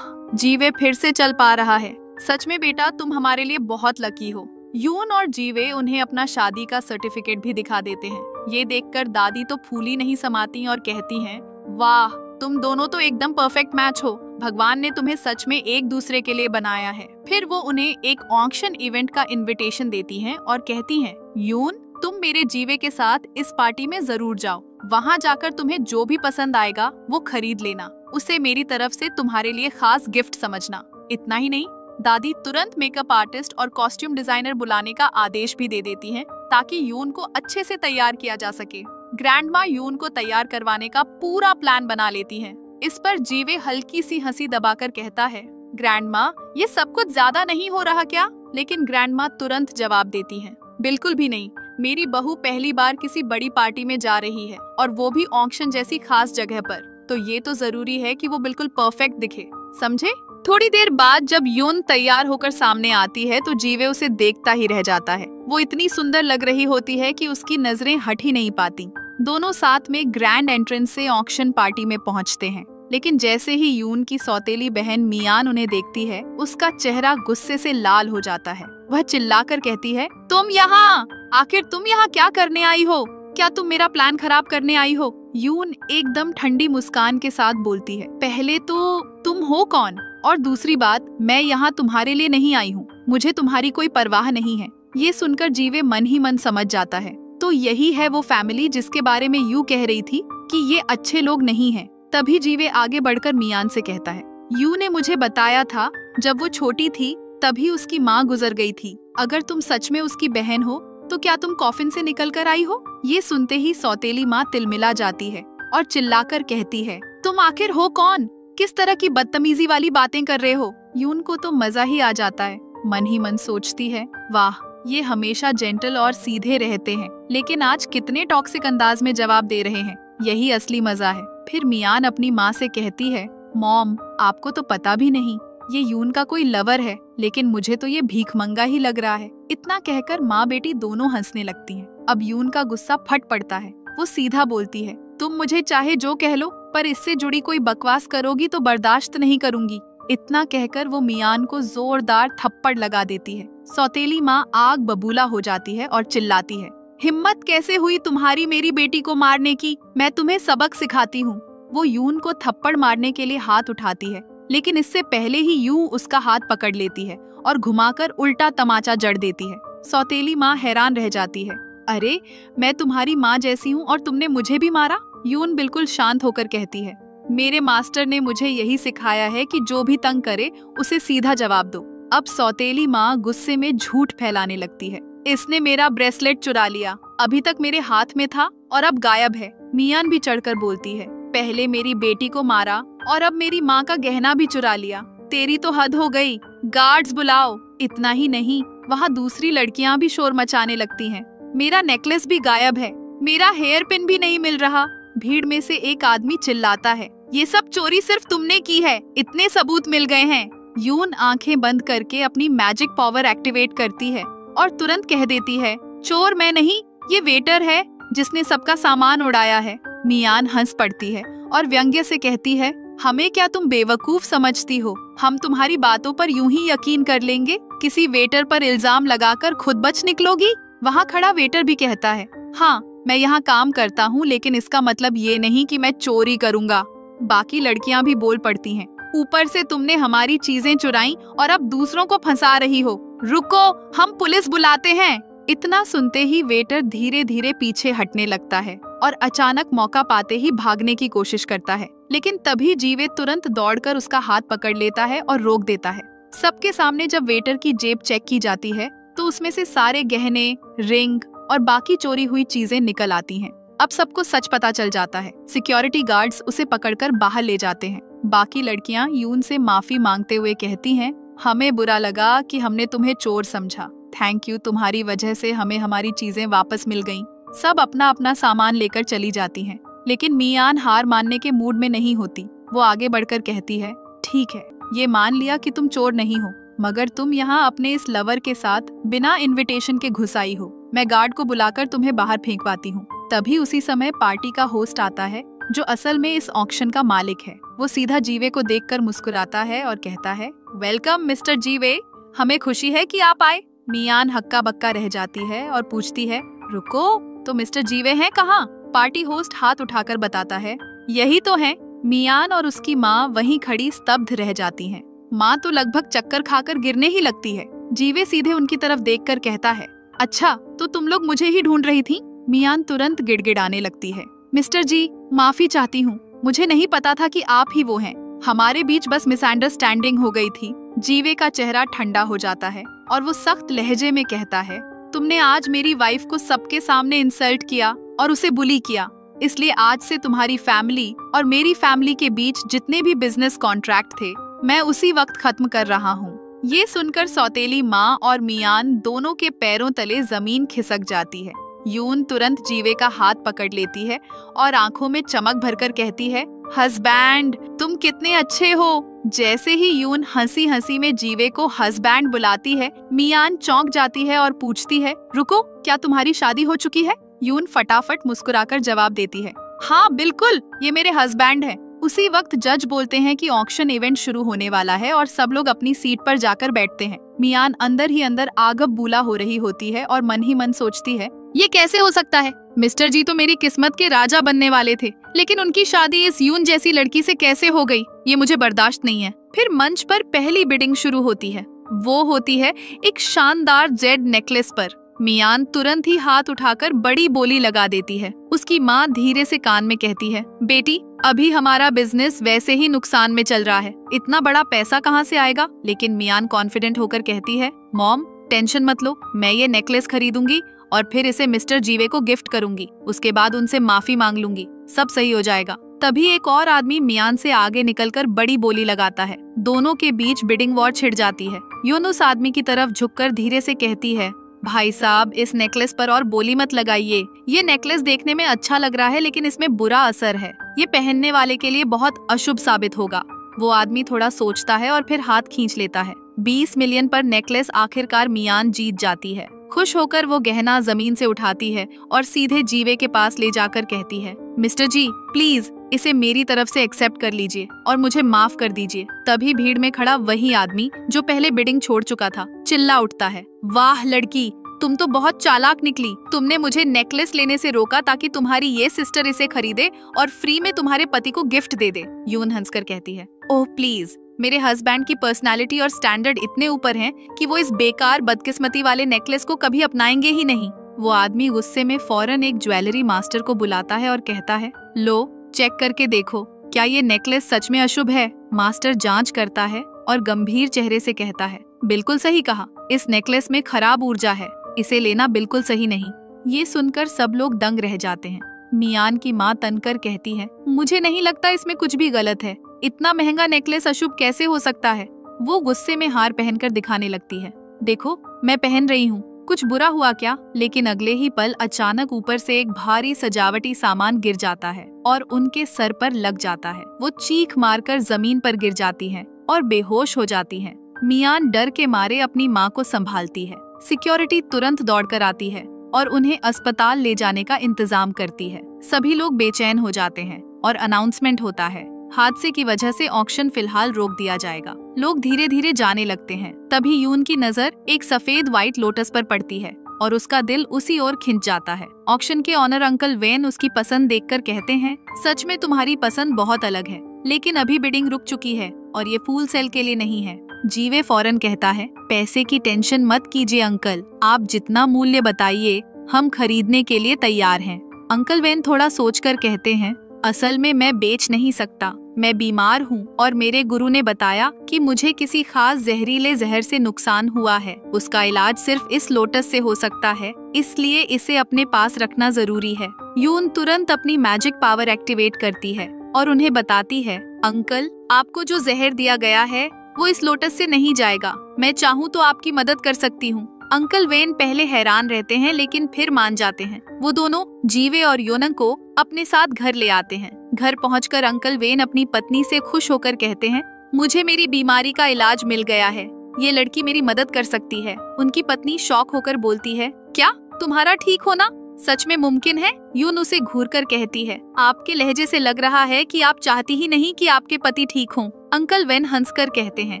जीवे फिर से चल पा रहा है। सच में बेटा, तुम हमारे लिए बहुत लकी हो। यून और जीवे उन्हें अपना शादी का सर्टिफिकेट भी दिखा देते हैं। ये देखकर दादी तो फूली नहीं समाती और कहती हैं, वाह, तुम दोनों तो एकदम परफेक्ट मैच हो। भगवान ने तुम्हें सच में एक दूसरे के लिए बनाया है। फिर वो उन्हें एक ऑक्शन इवेंट का इनविटेशन देती हैं और कहती हैं, यून, तुम मेरे जीवे के साथ इस पार्टी में जरूर जाओ। वहाँ जाकर तुम्हें जो भी पसंद आएगा वो खरीद लेना। उसे मेरी तरफ से तुम्हारे लिए खास गिफ्ट समझना। इतना ही नहीं, दादी तुरंत मेकअप आर्टिस्ट और कॉस्ट्यूम डिजाइनर बुलाने का आदेश भी दे देती हैं ताकि यून को अच्छे से तैयार किया जा सके। ग्रैंडमा यून को तैयार करवाने का पूरा प्लान बना लेती हैं। इस पर जीवे हल्की सी हंसी दबाकर कहता है, ग्रैंडमा, ये सब कुछ ज्यादा नहीं हो रहा क्या? लेकिन ग्रैंडमा तुरंत जवाब देती हैं, बिल्कुल भी नहीं। मेरी बहू पहली बार किसी बड़ी पार्टी में जा रही है और वो भी ऑक्शन जैसी खास जगह पर, तो ये तो जरूरी है कि वो बिल्कुल परफेक्ट दिखे, समझे? थोड़ी देर बाद जब यून तैयार होकर सामने आती है तो जीवे उसे देखता ही रह जाता है। वो इतनी सुंदर लग रही होती है कि उसकी नजरें हट ही नहीं पाती। दोनों साथ में ग्रैंड एंट्रेंस से ऑक्शन पार्टी में पहुंचते हैं। लेकिन जैसे ही यून की सौतेली बहन मियान उन्हें देखती है, उसका चेहरा गुस्से से लाल हो जाता है। वह चिल्लाकर कहती है, तुम यहाँ, आखिर तुम यहाँ क्या करने आई हो? क्या तुम मेरा प्लान खराब करने आई हो? यून एकदम ठंडी मुस्कान के साथ बोलती है, पहले तो तुम हो कौन? और दूसरी बात, मैं यहाँ तुम्हारे लिए नहीं आई हूँ। मुझे तुम्हारी कोई परवाह नहीं है। ये सुनकर जीवे मन ही मन समझ जाता है, तो यही है वो फैमिली जिसके बारे में यू कह रही थी कि ये अच्छे लोग नहीं हैं। तभी जीवे आगे बढ़कर मियान से कहता है, यू ने मुझे बताया था जब वो छोटी थी तभी उसकी माँ गुजर गई थी। अगर तुम सच में उसकी बहन हो तो क्या तुम कॉफिन से निकल कर आई हो? ये सुनते ही सौतेली माँ तिलमिला जाती है और चिल्लाकर कहती है, तुम आखिर हो कौन? किस तरह की बदतमीजी वाली बातें कर रहे हो? यून को तो मजा ही आ जाता है। मन ही मन सोचती है, वाह, ये हमेशा जेंटल और सीधे रहते हैं, लेकिन आज कितने टॉक्सिक अंदाज में जवाब दे रहे हैं। यही असली मजा है। फिर मियान अपनी माँ से कहती है, मॉम, आपको तो पता भी नहीं, ये यून का कोई लवर है, लेकिन मुझे तो ये भीखमंगा ही लग रहा है। इतना कहकर माँ बेटी दोनों हंसने लगती हैं। अब यून का गुस्सा फट पड़ता है। वो सीधा बोलती है, तुम मुझे चाहे जो कह लो, पर इससे जुड़ी कोई बकवास करोगी तो बर्दाश्त नहीं करूंगी। इतना कहकर वो मियान को जोरदार थप्पड़ लगा देती है। सौतेली माँ आग बबूला हो जाती है और चिल्लाती है, हिम्मत कैसे हुई तुम्हारी मेरी बेटी को मारने की? मैं तुम्हें सबक सिखाती हूँ। वो यून को थप्पड़ मारने के लिए हाथ उठाती है, लेकिन इससे पहले ही यूं उसका हाथ पकड़ लेती है और घुमाकर उल्टा तमाचा जड़ देती है। सौतेली माँ हैरान रह जाती है, अरे, मैं तुम्हारी माँ जैसी हूँ और तुमने मुझे भी मारा? यून बिल्कुल शांत होकर कहती है, मेरे मास्टर ने मुझे यही सिखाया है कि जो भी तंग करे उसे सीधा जवाब दो। अब सौतेली माँ गुस्से में झूठ फैलाने लगती है, इसने मेरा ब्रेसलेट चुरा लिया, अभी तक मेरे हाथ में था और अब गायब है। मियान भी चढ़कर बोलती है, पहले मेरी बेटी को मारा और अब मेरी माँ का गहना भी चुरा लिया। तेरी तो हद हो गई, गार्ड्स बुलाओ। इतना ही नहीं, वहाँ दूसरी लड़कियाँ भी शोर मचाने लगती हैं। मेरा नेकलेस भी गायब है, मेरा हेयर पिन भी नहीं मिल रहा। भीड़ में से एक आदमी चिल्लाता है, ये सब चोरी सिर्फ तुमने की है, इतने सबूत मिल गए हैं। यून आंखें बंद करके अपनी मैजिक पावर एक्टिवेट करती है और तुरंत कह देती है, चोर मैं नहीं, ये वेटर है जिसने सबका सामान उड़ाया है। मियान हंस पड़ती है और व्यंग्य से कहती है, हमें क्या तुम बेवकूफ समझती हो? हम तुम्हारी बातों पर यूं ही यकीन कर लेंगे? किसी वेटर पर इल्जाम लगाकर खुद बच निकलोगी? वहाँ खड़ा वेटर भी कहता है, हाँ, मैं यहाँ काम करता हूँ, लेकिन इसका मतलब ये नहीं कि मैं चोरी करूँगा। बाकी लड़कियाँ भी बोल पड़ती हैं, ऊपर से तुमने हमारी चीजें चुराई और अब दूसरों को फंसा रही हो। रुको, हम पुलिस बुलाते हैं। इतना सुनते ही वेटर धीरे धीरे पीछे हटने लगता है और अचानक मौका पाते ही भागने की कोशिश करता है, लेकिन तभी जीवे तुरंत दौड़कर उसका हाथ पकड़ लेता है और रोक देता है। सबके सामने जब वेटर की जेब चेक की जाती है तो उसमें से सारे गहने, रिंग और बाकी चोरी हुई चीजें निकल आती हैं। अब सबको सच पता चल जाता है। सिक्योरिटी गार्ड्स उसे पकड़कर बाहर ले जाते हैं। बाकी लड़कियां यून से माफी मांगते हुए कहती हैं, हमें बुरा लगा कि हमने तुम्हें चोर समझा। थैंक यू, तुम्हारी वजह से हमें हमारी चीजें वापस मिल गईं। सब अपना अपना सामान लेकर चली जाती हैं, लेकिन मियान हार मानने के मूड में नहीं होती। वो आगे बढ़कर कहती है, ठीक है, ये मान लिया कि तुम चोर नहीं हो, मगर तुम यहाँ अपने इस लवर के साथ बिना इनविटेशन के घुस आई हो। मैं गार्ड को बुलाकर तुम्हें बाहर फेंक पाती हूँ। तभी उसी समय पार्टी का होस्ट आता है, जो असल में इस ऑक्शन का मालिक है। वो सीधा जीवे को देखकर मुस्कुराता है और कहता है, वेलकम मिस्टर जीवे, हमें खुशी है कि आप आए। मियान हक्का बक्का रह जाती है और पूछती है, रुको, तो मिस्टर जीवे हैं कहाँ? पार्टी होस्ट हाथ उठाकर बताता है, यही तो हैं। मियान और उसकी माँ वहीं खड़ी स्तब्ध रह जाती हैं। माँ तो लगभग चक्कर खाकर गिरने ही लगती है। जीवे सीधे उनकी तरफ देखकर कहता है, अच्छा तो तुम लोग मुझे ही ढूंढ रही थी? मियान तुरंत गिड़गिड़ाने लगती है, मिस्टर जी माफी चाहती हूँ, मुझे नहीं पता था कि आप ही वो हैं। हमारे बीच बस मिसअंडरस्टैंडिंग हो गई थी। जीवे का चेहरा ठंडा हो जाता है और वो सख्त लहजे में कहता है, तुमने आज मेरी वाइफ को सबके सामने इंसल्ट किया और उसे बुली किया, इसलिए आज से तुम्हारी फैमिली और मेरी फैमिली के बीच जितने भी बिजनेस कॉन्ट्रैक्ट थे, मैं उसी वक्त खत्म कर रहा हूँ। ये सुनकर सौतेली माँ और मियान दोनों के पैरों तले जमीन खिसक जाती है। यून तुरंत जीवे का हाथ पकड़ लेती है और आंखों में चमक भरकर कहती है, हस्बैंड तुम कितने अच्छे हो। जैसे ही यून हंसी हंसी में जीवे को हस्बैंड बुलाती है, मियान चौंक जाती है और पूछती है, रुको, क्या तुम्हारी शादी हो चुकी है? यून फटाफट मुस्कुराकर जवाब देती है, हाँ बिल्कुल, ये मेरे हस्बैंड हैं। उसी वक्त जज बोलते हैं कि ऑक्शन इवेंट शुरू होने वाला है और सब लोग अपनी सीट पर जाकर बैठते हैं। मियान अंदर ही अंदर आगब बूला हो रही होती है और मन ही मन सोचती है, ये कैसे हो सकता है? मिस्टर जी तो मेरी किस्मत के राजा बनने वाले थे, लेकिन उनकी शादी इस यून जैसी लड़की से कैसे हो गई? ये मुझे बर्दाश्त नहीं है। फिर मंच पर पहली बिडिंग शुरू होती है। वो होती है एक शानदार जेड नेकलेस पर। मियान तुरंत ही हाथ उठाकर बड़ी बोली लगा देती है। उसकी माँ धीरे से कान में कहती है, बेटी अभी हमारा बिजनेस वैसे ही नुकसान में चल रहा है, इतना बड़ा पैसा कहाँ से आएगा? लेकिन मियान कॉन्फिडेंट होकर कहती है, मॉम टेंशन मत लो, मैं ये नेकलेस खरीदूंगी और फिर इसे मिस्टर जीवे को गिफ्ट करूंगी। उसके बाद उनसे माफी मांग लूंगी, सब सही हो जाएगा। तभी एक और आदमी मियान से आगे निकलकर बड़ी बोली लगाता है। दोनों के बीच बिडिंग वॉर छिड़ जाती है। यून उस आदमी की तरफ झुककर धीरे से कहती है, भाई साहब इस नेकलेस पर और बोली मत लगाइए। ये नेकलेस देखने में अच्छा लग रहा है, लेकिन इसमें बुरा असर है। ये पहनने वाले के लिए बहुत अशुभ साबित होगा। वो आदमी थोड़ा सोचता है और फिर हाथ खींच लेता है। 20 मिलियन पर नेकलेस आखिरकार मियान जीत जाती है। खुश होकर वो गहना जमीन से उठाती है और सीधे जीवे के पास ले जाकर कहती है, मिस्टर जी प्लीज इसे मेरी तरफ से एक्सेप्ट कर लीजिए और मुझे माफ कर दीजिए। तभी भीड़ में खड़ा वही आदमी जो पहले बिडिंग छोड़ चुका था चिल्ला उठता है, वाह लड़की, तुम तो बहुत चालाक निकली। तुमने मुझे नेकलेस लेने से रोका ताकि तुम्हारी ये सिस्टर इसे खरीदे और फ्री में तुम्हारे पति को गिफ्ट दे दे। यून हंसकर कहती है, ओह प्लीज, मेरे हस्बैंड की पर्सनालिटी और स्टैंडर्ड इतने ऊपर हैं कि वो इस बेकार बदकिस्मती वाले नेकलेस को कभी अपनाएंगे ही नहीं। वो आदमी गुस्से में फौरन एक ज्वेलरी मास्टर को बुलाता है और कहता है, लो चेक करके देखो, क्या ये नेकलेस सच में अशुभ है? मास्टर जांच करता है और गंभीर चेहरे से कहता है, बिल्कुल सही कहा, इस नेकलेस में खराब ऊर्जा है, इसे लेना बिल्कुल सही नहीं। ये सुनकर सब लोग दंग रह जाते हैं। मियान की माँ तनकर कहती है, मुझे नहीं लगता इसमें कुछ भी गलत है, इतना महंगा नेकलेस अशुभ कैसे हो सकता है? वो गुस्से में हार पहनकर दिखाने लगती है, देखो मैं पहन रही हूँ, कुछ बुरा हुआ क्या? लेकिन अगले ही पल अचानक ऊपर से एक भारी सजावटी सामान गिर जाता है और उनके सर पर लग जाता है। वो चीख मारकर जमीन पर गिर जाती हैं और बेहोश हो जाती हैं। मियान डर के मारे अपनी माँ को संभालती है। सिक्योरिटी तुरंत दौड़कर आती है और उन्हें अस्पताल ले जाने का इंतजाम करती है। सभी लोग बेचैन हो जाते हैं और अनाउंसमेंट होता है, हादसे की वजह से ऑक्शन फिलहाल रोक दिया जाएगा। लोग धीरे धीरे जाने लगते हैं। तभी यून की नजर एक सफेद व्हाइट लोटस पर पड़ती है और उसका दिल उसी ओर खिंच जाता है। ऑक्शन के ऑनर अंकल वेन उसकी पसंद देखकर कहते हैं, सच में तुम्हारी पसंद बहुत अलग है, लेकिन अभी बिडिंग रुक चुकी है और ये फूल सेल के लिए नहीं है। जीवे फौरन कहता है, पैसे की टेंशन मत कीजिए अंकल, आप जितना मूल्य बताइए हम खरीदने के लिए तैयार हैं। अंकल वेन थोड़ा सोचकर कहते हैं, असल में मैं बेच नहीं सकता, मैं बीमार हूँ और मेरे गुरु ने बताया कि मुझे किसी खास जहरीले जहर से नुकसान हुआ है। उसका इलाज सिर्फ इस लोटस से हो सकता है, इसलिए इसे अपने पास रखना जरूरी है। यून तुरंत अपनी मैजिक पावर एक्टिवेट करती है और उन्हें बताती है, अंकल आपको जो जहर दिया गया है वो इस लोटस से नहीं जाएगा, मैं चाहूँ तो आपकी मदद कर सकती हूँ। अंकल वेन पहले हैरान रहते हैं लेकिन फिर मान जाते हैं। वो दोनों जीवे और योनंग को अपने साथ घर ले आते हैं। घर पहुंचकर अंकल वेन अपनी पत्नी से खुश होकर कहते हैं, मुझे मेरी बीमारी का इलाज मिल गया है, ये लड़की मेरी मदद कर सकती है। उनकी पत्नी शॉक होकर बोलती है, क्या तुम्हारा ठीक होना सच में मुमकिन है? यून उसे घूरकर कहती है, आपके लहजे से लग रहा है कि आप चाहती ही नहीं कि आपके पति ठीक हों। अंकल वेन हंसकर कहते हैं,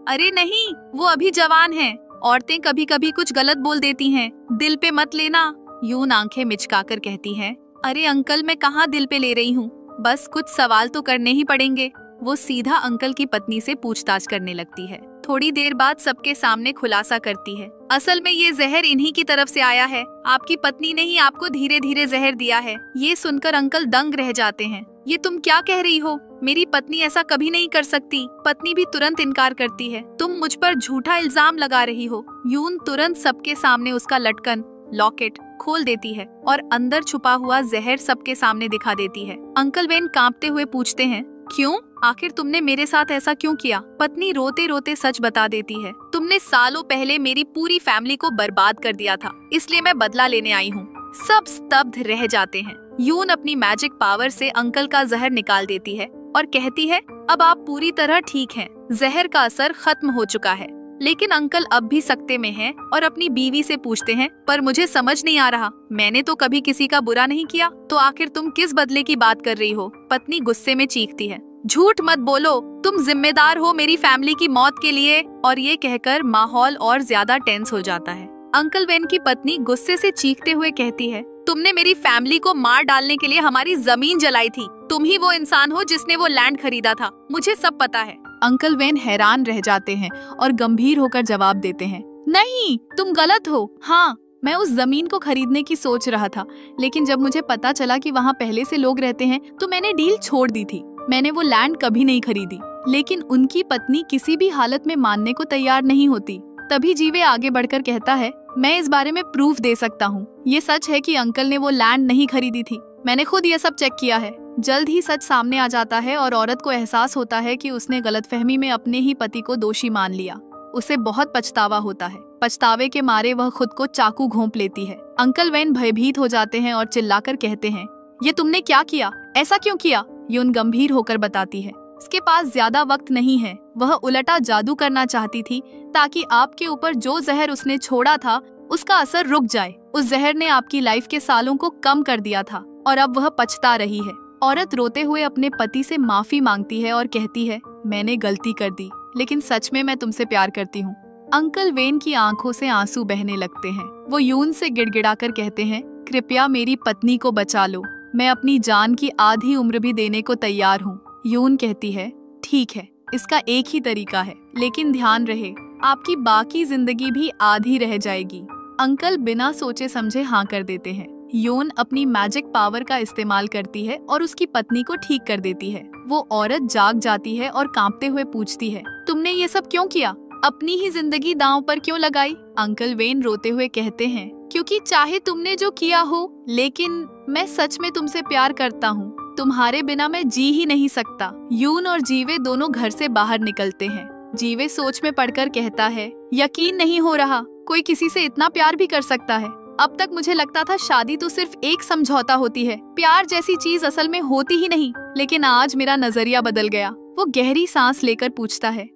अरे नहीं, वो अभी जवान हैं। औरतें कभी कभी कुछ गलत बोल देती हैं, दिल पे मत लेना। यून आंखें मिचकाकर कहती है, अरे अंकल मैं कहाँ दिल पे ले रही हूँ, बस कुछ सवाल तो करने ही पड़ेंगे। वो सीधा अंकल की पत्नी से पूछताछ करने लगती है। थोड़ी देर बाद सबके सामने खुलासा करती है, असल में ये जहर इन्हीं की तरफ से आया है। आपकी पत्नी ने ही आपको धीरे धीरे जहर दिया है। ये सुनकर अंकल दंग रह जाते हैं। ये तुम क्या कह रही हो? मेरी पत्नी ऐसा कभी नहीं कर सकती। पत्नी भी तुरंत इनकार करती है, तुम मुझ पर झूठा इल्जाम लगा रही हो। यून तुरंत सबके सामने उसका लटकन लॉकेट खोल देती है और अंदर छुपा हुआ जहर सबके सामने दिखा देती है। अंकल वेन कांपते हुए पूछते हैं, क्यों? आखिर तुमने मेरे साथ ऐसा क्यों किया? पत्नी रोते रोते सच बता देती है, तुमने सालों पहले मेरी पूरी फैमिली को बर्बाद कर दिया था, इसलिए मैं बदला लेने आई हूँ। सब स्तब्ध रह जाते हैं। यून अपनी मैजिक पावर से अंकल का जहर निकाल देती है और कहती है, अब आप पूरी तरह ठीक हैं, जहर का असर खत्म हो चुका है। लेकिन अंकल अब भी सकते में हैं और अपनी बीवी से पूछते हैं, पर मुझे समझ नहीं आ रहा, मैंने तो कभी किसी का बुरा नहीं किया, तो आखिर तुम किस बदले की बात कर रही हो? पत्नी गुस्से में चीखती है, झूठ मत बोलो, तुम जिम्मेदार हो मेरी फैमिली की मौत के लिए। और ये कहकर माहौल और ज्यादा टेंस हो जाता है। अंकल वेन की पत्नी गुस्से से चीखते हुए कहती है, तुमने मेरी फैमिली को मार डालने के लिए हमारी जमीन जलाई थी। तुम ही वो इंसान हो जिसने वो लैंड खरीदा था, मुझे सब पता है। अंकल वेन हैरान रह जाते हैं और गंभीर होकर जवाब देते हैं, नहीं, तुम गलत हो। हाँ, मैं उस जमीन को खरीदने की सोच रहा था, लेकिन जब मुझे पता चला कि वहाँ पहले से लोग रहते हैं तो मैंने डील छोड़ दी थी। मैंने वो लैंड कभी नहीं खरीदी। लेकिन उनकी पत्नी किसी भी हालत में मानने को तैयार नहीं होती। तभी जीवे आगे बढ़कर कहता है, मैं इस बारे में प्रूफ दे सकता हूँ। ये सच है कि अंकल ने वो लैंड नहीं खरीदी थी, मैंने खुद ये सब चेक किया है। जल्द ही सच सामने आ जाता है और औरत को एहसास होता है कि उसने गलतफहमी में अपने ही पति को दोषी मान लिया। उसे बहुत पछतावा होता है। पछतावे के मारे वह खुद को चाकू घोंप लेती है। अंकल वेन भयभीत हो जाते हैं और चिल्लाकर कहते हैं, ये तुमने क्या किया? ऐसा क्यों किया? यून गंभीर होकर बताती है, उसके पास ज्यादा वक्त नहीं है। वह उलटा जादू करना चाहती थी ताकि आपके ऊपर जो जहर उसने छोड़ा था उसका असर रुक जाए। उस जहर ने आपकी लाइफ के सालों को कम कर दिया था और अब वह पछता रही है। औरत रोते हुए अपने पति से माफी मांगती है और कहती है, मैंने गलती कर दी, लेकिन सच में मैं तुमसे प्यार करती हूँ। अंकल वेन की आंखों से आंसू बहने लगते हैं। वो यून से गिड़गिड़ाकर कहते हैं, कृपया मेरी पत्नी को बचा लो, मैं अपनी जान की आधी उम्र भी देने को तैयार हूँ। यून कहती है, ठीक है, इसका एक ही तरीका है, लेकिन ध्यान रहे आपकी बाकी जिंदगी भी आधी रह जाएगी। अंकल बिना सोचे समझे हाँ कर देते हैं। यून अपनी मैजिक पावर का इस्तेमाल करती है और उसकी पत्नी को ठीक कर देती है। वो औरत जाग जाती है और कांपते हुए पूछती है, तुमने ये सब क्यों किया? अपनी ही जिंदगी दांव पर क्यों लगाई? अंकल वेन रोते हुए कहते हैं, क्योंकि चाहे तुमने जो किया हो, लेकिन मैं सच में तुमसे प्यार करता हूँ। तुम्हारे बिना मैं जी ही नहीं सकता। यून और जीवे दोनों घर से बाहर निकलते हैं। जीवे सोच में पड़कर कहता है, यकीन नहीं हो रहा, कोई किसी से इतना प्यार भी कर सकता है। अब तक मुझे लगता था शादी तो सिर्फ एक समझौता होती है, प्यार जैसी चीज असल में होती ही नहीं। लेकिन आज मेरा नजरिया बदल गया। वो गहरी सांस लेकर पूछता है,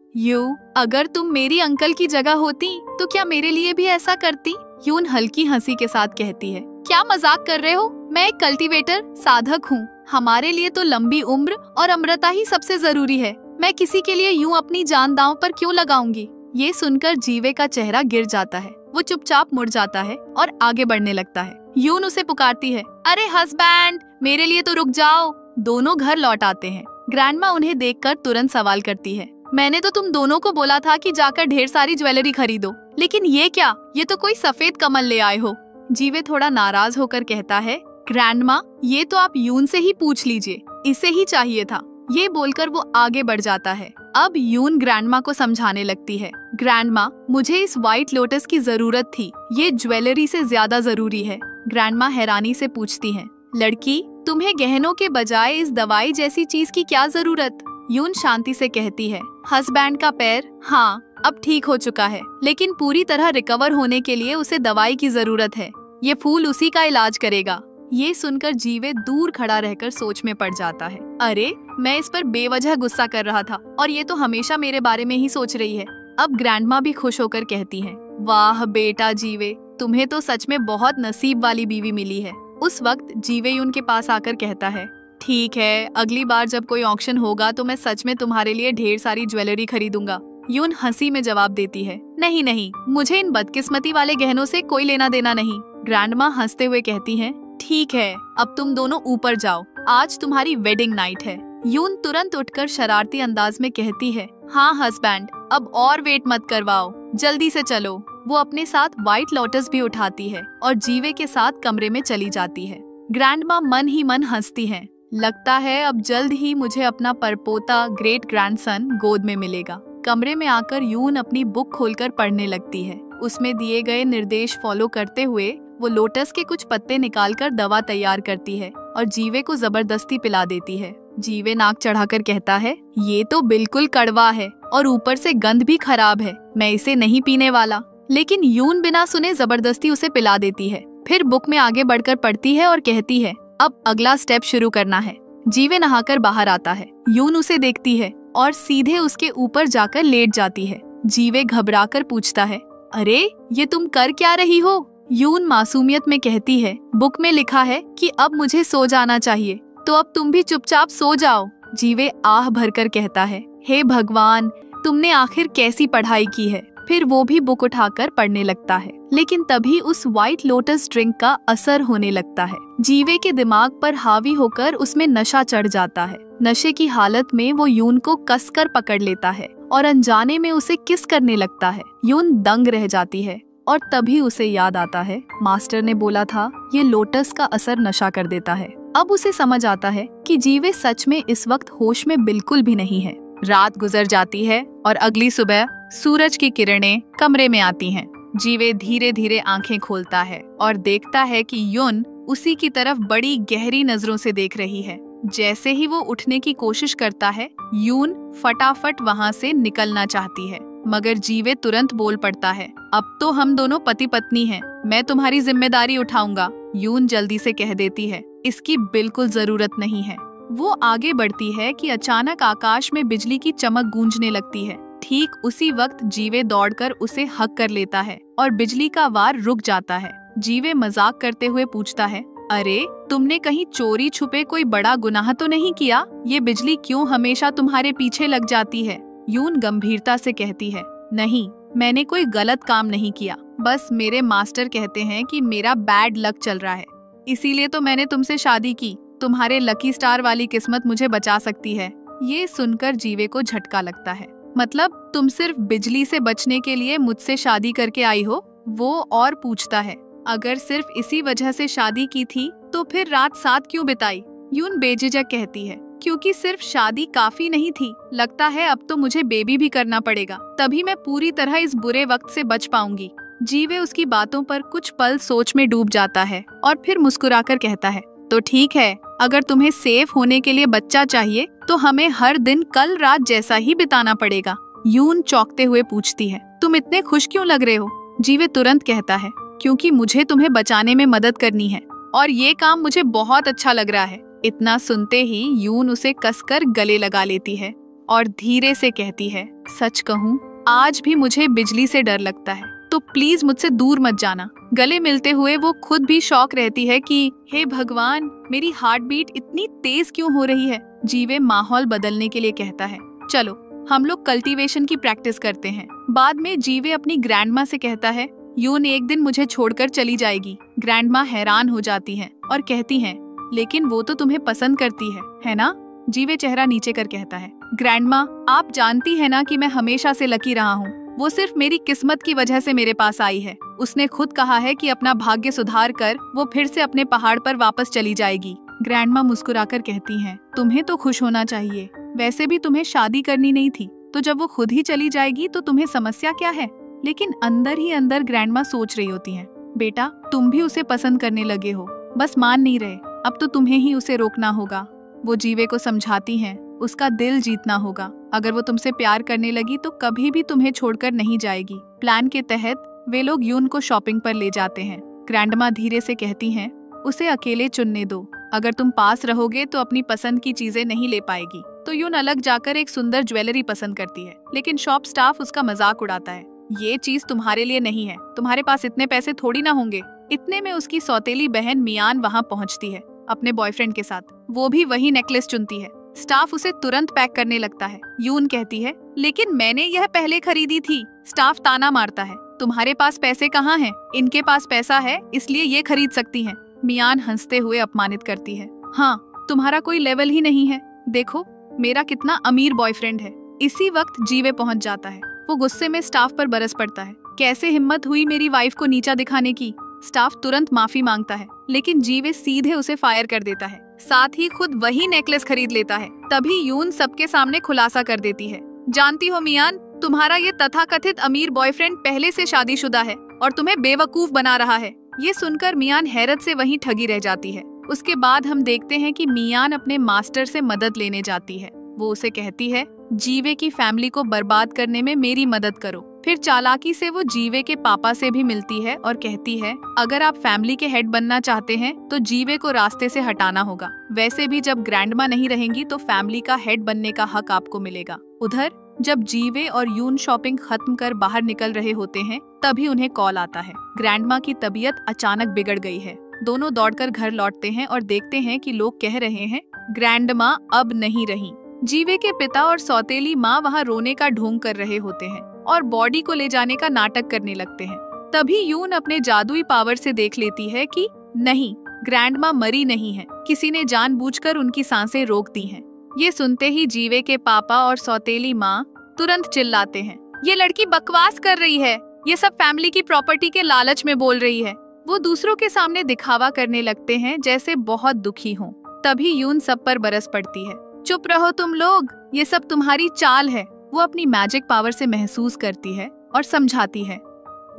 अगर तुम मेरी अंकल की जगह होती तो क्या मेरे लिए भी ऐसा करती? यून हल्की हंसी के साथ कहती है, क्या मजाक कर रहे हो? मैं एक कल्टीवेटर साधक हूँ। हमारे लिए तो लंबी उम्र और अमरता ही सबसे जरूरी है। मैं किसी के लिए यूं अपनी जान दांव पर क्यों लगाऊंगी? ये सुनकर जीवे का चेहरा गिर जाता है। वो चुपचाप मुड़ जाता है और आगे बढ़ने लगता है। यून उसे पुकारती है, अरे हस्बैंड, मेरे लिए तो रुक जाओ। दोनों घर लौट आते हैं। ग्रैंडमा उन्हें देखकर तुरंत सवाल करती है, मैंने तो तुम दोनों को बोला था कि जाकर ढेर सारी ज्वेलरी खरीदो, लेकिन ये क्या? ये तो कोई सफेद कमल ले आए हो। जीवे थोड़ा नाराज होकर कहता है, ग्रैंडमा, ये तो आप यून से ही पूछ लीजिए, इसे ही चाहिए था। ये बोलकर वो आगे बढ़ जाता है। अब यून ग्रैंडमा को समझाने लगती है, ग्रैंडमा, मुझे इस व्हाइट लोटस की जरूरत थी, ये ज्वेलरी से ज्यादा जरूरी है। ग्रैंडमा हैरानी से पूछती हैं, लड़की, तुम्हें गहनों के बजाय इस दवाई जैसी चीज की क्या जरूरत? यून शांति से कहती है, हस्बैंड का पैर, हाँ, अब ठीक हो चुका है, लेकिन पूरी तरह रिकवर होने के लिए उसे दवाई की जरूरत है। ये फूल उसी का इलाज करेगा। ये सुनकर जीवे दूर खड़ा रहकर सोच में पड़ जाता है। अरे, मैं इस पर बेवजह गुस्सा कर रहा था और ये तो हमेशा मेरे बारे में ही सोच रही है। अब ग्रैंडमा भी खुश होकर कहती हैं, वाह बेटा जीवे, तुम्हें तो सच में बहुत नसीब वाली बीवी मिली है। उस वक्त जीवे यून के पास आकर कहता है, ठीक है, अगली बार जब कोई ऑक्शन होगा तो मैं सच में तुम्हारे लिए ढेर सारी ज्वेलरी खरीदूंगा। यून हंसी में जवाब देती है, नहीं नहीं, मुझे इन बदकिस्मती वाले गहनों से कोई लेना देना नहीं। ग्रैंडमा हंसते हुए कहती हैं, ठीक है, अब तुम दोनों ऊपर जाओ, आज तुम्हारी वेडिंग नाइट है। यून तुरंत उठकर शरारती अंदाज में कहती है, हाँ हस्बैंड, अब और वेट मत करवाओ, जल्दी से चलो। वो अपने साथ व्हाइट लोटस भी उठाती है और जीवे के साथ कमरे में चली जाती है। ग्रैंडमा मन ही मन हंसती हैं, लगता है अब जल्द ही मुझे अपना परपोता ग्रेट ग्रैंडसन गोद में मिलेगा। कमरे में आकर यून अपनी बुक खोलकर पढ़ने लगती है। उसमें दिए गए निर्देश फॉलो करते हुए वो लोटस के कुछ पत्ते निकालकर दवा तैयार करती है और जीवे को जबरदस्ती पिला देती है। जीवे नाक चढ़ाकर कहता है, ये तो बिल्कुल कड़वा है और ऊपर से गंध भी खराब है, मैं इसे नहीं पीने वाला। लेकिन यून बिना सुने जबरदस्ती उसे पिला देती है। फिर बुक में आगे बढ़कर पढ़ती है और कहती है, अब अगला स्टेप शुरू करना है। जीवे नहाकर बाहर आता है। यून उसे देखती है और सीधे उसके ऊपर जाकर लेट जाती है। जीवे घबराकर पूछता है, अरे ये तुम कर क्या रही हो? यून मासूमियत में कहती है, बुक में लिखा है कि अब मुझे सो जाना चाहिए, तो अब तुम भी चुपचाप सो जाओ। जीवे आह भरकर कहता है, हे भगवान, तुमने आखिर कैसी पढ़ाई की है। फिर वो भी बुक उठाकर पढ़ने लगता है। लेकिन तभी उस व्हाइट लोटस ड्रिंक का असर होने लगता है। जीवे के दिमाग पर हावी होकर उसमें नशा चढ़ जाता है। नशे की हालत में वो यून को कसकर पकड़ लेता है और अनजाने में उसे किस करने लगता है। यून दंग रह जाती है और तभी उसे याद आता है, मास्टर ने बोला था ये लोटस का असर नशा कर देता है। अब उसे समझ आता है कि जीवे सच में इस वक्त होश में बिल्कुल भी नहीं है। रात गुजर जाती है और अगली सुबह सूरज की किरणें कमरे में आती हैं। जीवे धीरे धीरे आंखें खोलता है और देखता है कि यून उसी की तरफ बड़ी गहरी नजरों से देख रही है। जैसे ही वो उठने की कोशिश करता है, यून फटाफट वहाँ से निकलना चाहती है, मगर जीवे तुरंत बोल पड़ता है, अब तो हम दोनों पति पत्नी हैं, मैं तुम्हारी जिम्मेदारी उठाऊंगा। यून जल्दी से कह देती है, इसकी बिल्कुल जरूरत नहीं है। वो आगे बढ़ती है कि अचानक आकाश में बिजली की चमक गूंजने लगती है। ठीक उसी वक्त जीवे दौड़कर उसे हक कर लेता है और बिजली का वार रुक जाता है। जीवे मजाक करते हुए पूछता है, अरे तुमने कहीं चोरी छुपे कोई बड़ा गुनाह तो नहीं किया? ये बिजली क्यों हमेशा तुम्हारे पीछे लग जाती है? यून गंभीरता से कहती है, नहीं, मैंने कोई गलत काम नहीं किया, बस मेरे मास्टर कहते हैं कि मेरा बैड लक चल रहा है, इसीलिए तो मैंने तुमसे शादी की। तुम्हारे लकी स्टार वाली किस्मत मुझे बचा सकती है। ये सुनकर जीवे को झटका लगता है। मतलब तुम सिर्फ बिजली से बचने के लिए मुझसे शादी करके आई हो? वो और पूछता है, अगर सिर्फ इसी वजह से शादी की थी तो फिर रात साथ क्यों बिताई? यून बेझिझक कहती है, क्योंकि सिर्फ शादी काफी नहीं थी, लगता है अब तो मुझे बेबी भी करना पड़ेगा, तभी मैं पूरी तरह इस बुरे वक्त से बच पाऊंगी। जीवे उसकी बातों पर कुछ पल सोच में डूब जाता है और फिर मुस्कुराकर कहता है, तो ठीक है, अगर तुम्हें सेफ होने के लिए बच्चा चाहिए तो हमें हर दिन कल रात जैसा ही बिताना पड़ेगा। यून चौंकते हुए पूछती है, तुम इतने खुश क्यों लग रहे हो? जीवे तुरंत कहता है, क्योंकि मुझे तुम्हें बचाने में मदद करनी है और ये काम मुझे बहुत अच्छा लग रहा है। इतना सुनते ही यून उसे कसकर गले लगा लेती है और धीरे से कहती है, सच कहूँ आज भी मुझे बिजली से डर लगता है, तो प्लीज मुझसे दूर मत जाना। गले मिलते हुए वो खुद भी शॉक रहती है कि हे भगवान, मेरी हार्ट बीट इतनी तेज क्यों हो रही है। जीवे माहौल बदलने के लिए कहता है, चलो हम लोग कल्टीवेशन की प्रैक्टिस करते हैं। बाद में जीवे अपनी ग्रैंडमा से कहता है, यून एक दिन मुझे छोड़कर चली जाएगी। ग्रैंडमा हैरान हो जाती हैं और कहती हैं, लेकिन वो तो तुम्हें पसंद करती है ना? जीवे चेहरा नीचे कर कहता है, ग्रैंडमा आप जानती है ना कि मैं हमेशा से लकी रहा हूँ, वो सिर्फ मेरी किस्मत की वजह से मेरे पास आई है। उसने खुद कहा है कि अपना भाग्य सुधार कर वो फिर से अपने पहाड़ पर वापस चली जाएगी। ग्रैंडमा मुस्कुराकर कहती हैं, तुम्हें तो खुश होना चाहिए, वैसे भी तुम्हें शादी करनी नहीं थी, तो जब वो खुद ही चली जाएगी तो तुम्हें समस्या क्या है? लेकिन अंदर ही अंदर ग्रैंडमा सोच रही होती हैं, बेटा तुम भी उसे पसंद करने लगे हो, बस मान नहीं रहे, अब तो तुम्हें ही उसे रोकना होगा। वो जीवे को समझाती हैं, उसका दिल जीतना होगा, अगर वो तुमसे प्यार करने लगी तो कभी भी तुम्हें छोड़कर नहीं जाएगी। प्लान के तहत वे लोग यून को शॉपिंग पर ले जाते हैं। ग्रैंडमा धीरे से कहती हैं, उसे अकेले चुनने दो, अगर तुम पास रहोगे तो अपनी पसंद की चीजें नहीं ले पाएगी। तो तो यून अलग जाकर एक सुंदर ज्वेलरी पसंद करती है, लेकिन शॉप स्टाफ उसका मजाक उड़ाता है। ये चीज तुम्हारे लिए नहीं है, तुम्हारे पास इतने पैसे थोड़ी ना होंगे। इतने में उसकी सौतेली बहन मियान वहाँ पहुँचती है अपने बॉयफ्रेंड के साथ। वो भी वही नेकलेस चुनती है। स्टाफ उसे तुरंत पैक करने लगता है। यून कहती है, लेकिन मैंने यह पहले खरीदी थी। स्टाफ ताना मारता है, तुम्हारे पास पैसे कहाँ हैं? इनके पास पैसा है, इसलिए ये खरीद सकती हैं। मियान हंसते हुए अपमानित करती है, हाँ, तुम्हारा कोई लेवल ही नहीं है। देखो मेरा कितना अमीर बॉयफ्रेंड है। इसी वक्त जीवे पहुंच जाता है। वो गुस्से में स्टाफ पर बरस पड़ता है। कैसे हिम्मत हुई मेरी वाइफ को नीचा दिखाने की? स्टाफ तुरंत माफी मांगता है, लेकिन जीवे सीधे उसे फायर कर देता है। साथ ही खुद वही नेकलेस खरीद लेता है। तभी यून सबके सामने खुलासा कर देती है, जानती हो मियान, तुम्हारा ये तथाकथित अमीर बॉयफ्रेंड पहले से शादीशुदा है और तुम्हें बेवकूफ बना रहा है। ये सुनकर मियान हैरत से वहीं ठगी रह जाती है। उसके बाद हम देखते हैं कि मियान अपने मास्टर से मदद लेने जाती है। वो उसे कहती है, जीवे की फैमिली को बर्बाद करने में मेरी मदद करो। फिर चालाकी से वो जीवे के पापा से भी मिलती है और कहती है, अगर आप फैमिली के हेड बनना चाहते हैं तो जीवे को रास्ते से हटाना होगा। वैसे भी जब ग्रैंडमा नहीं रहेंगी तो फैमिली का हेड बनने का हक आपको मिलेगा। उधर जब जीवे और यून शॉपिंग खत्म कर बाहर निकल रहे होते हैं, तभी उन्हें कॉल आता है। ग्रैंडमा की तबीयत अचानक बिगड़ गई है। दोनों दौड़कर घर लौटते हैं और देखते हैं कि लोग कह रहे हैं, ग्रैंडमा अब नहीं रही। जीवे के पिता और सौतेली माँ वहाँ रोने का ढोंग कर रहे होते हैं और बॉडी को ले जाने का नाटक करने लगते हैं। तभी यून अपने जादुई पावर से देख लेती है कि नहीं, ग्रैंडमा मरी नहीं है, किसी ने जानबूझकर उनकी सांसें रोक दी हैं। ये सुनते ही जीवे के पापा और सौतेली माँ तुरंत चिल्लाते हैं, ये लड़की बकवास कर रही है, ये सब फैमिली की प्रॉपर्टी के लालच में बोल रही है। वो दूसरों के सामने दिखावा करने लगते हैं जैसे बहुत दुखी हों। तभी यून सब पर बरस पड़ती है, चुप रहो तुम लोग, ये सब तुम्हारी चाल है। वो अपनी मैजिक पावर से महसूस करती है और समझाती है,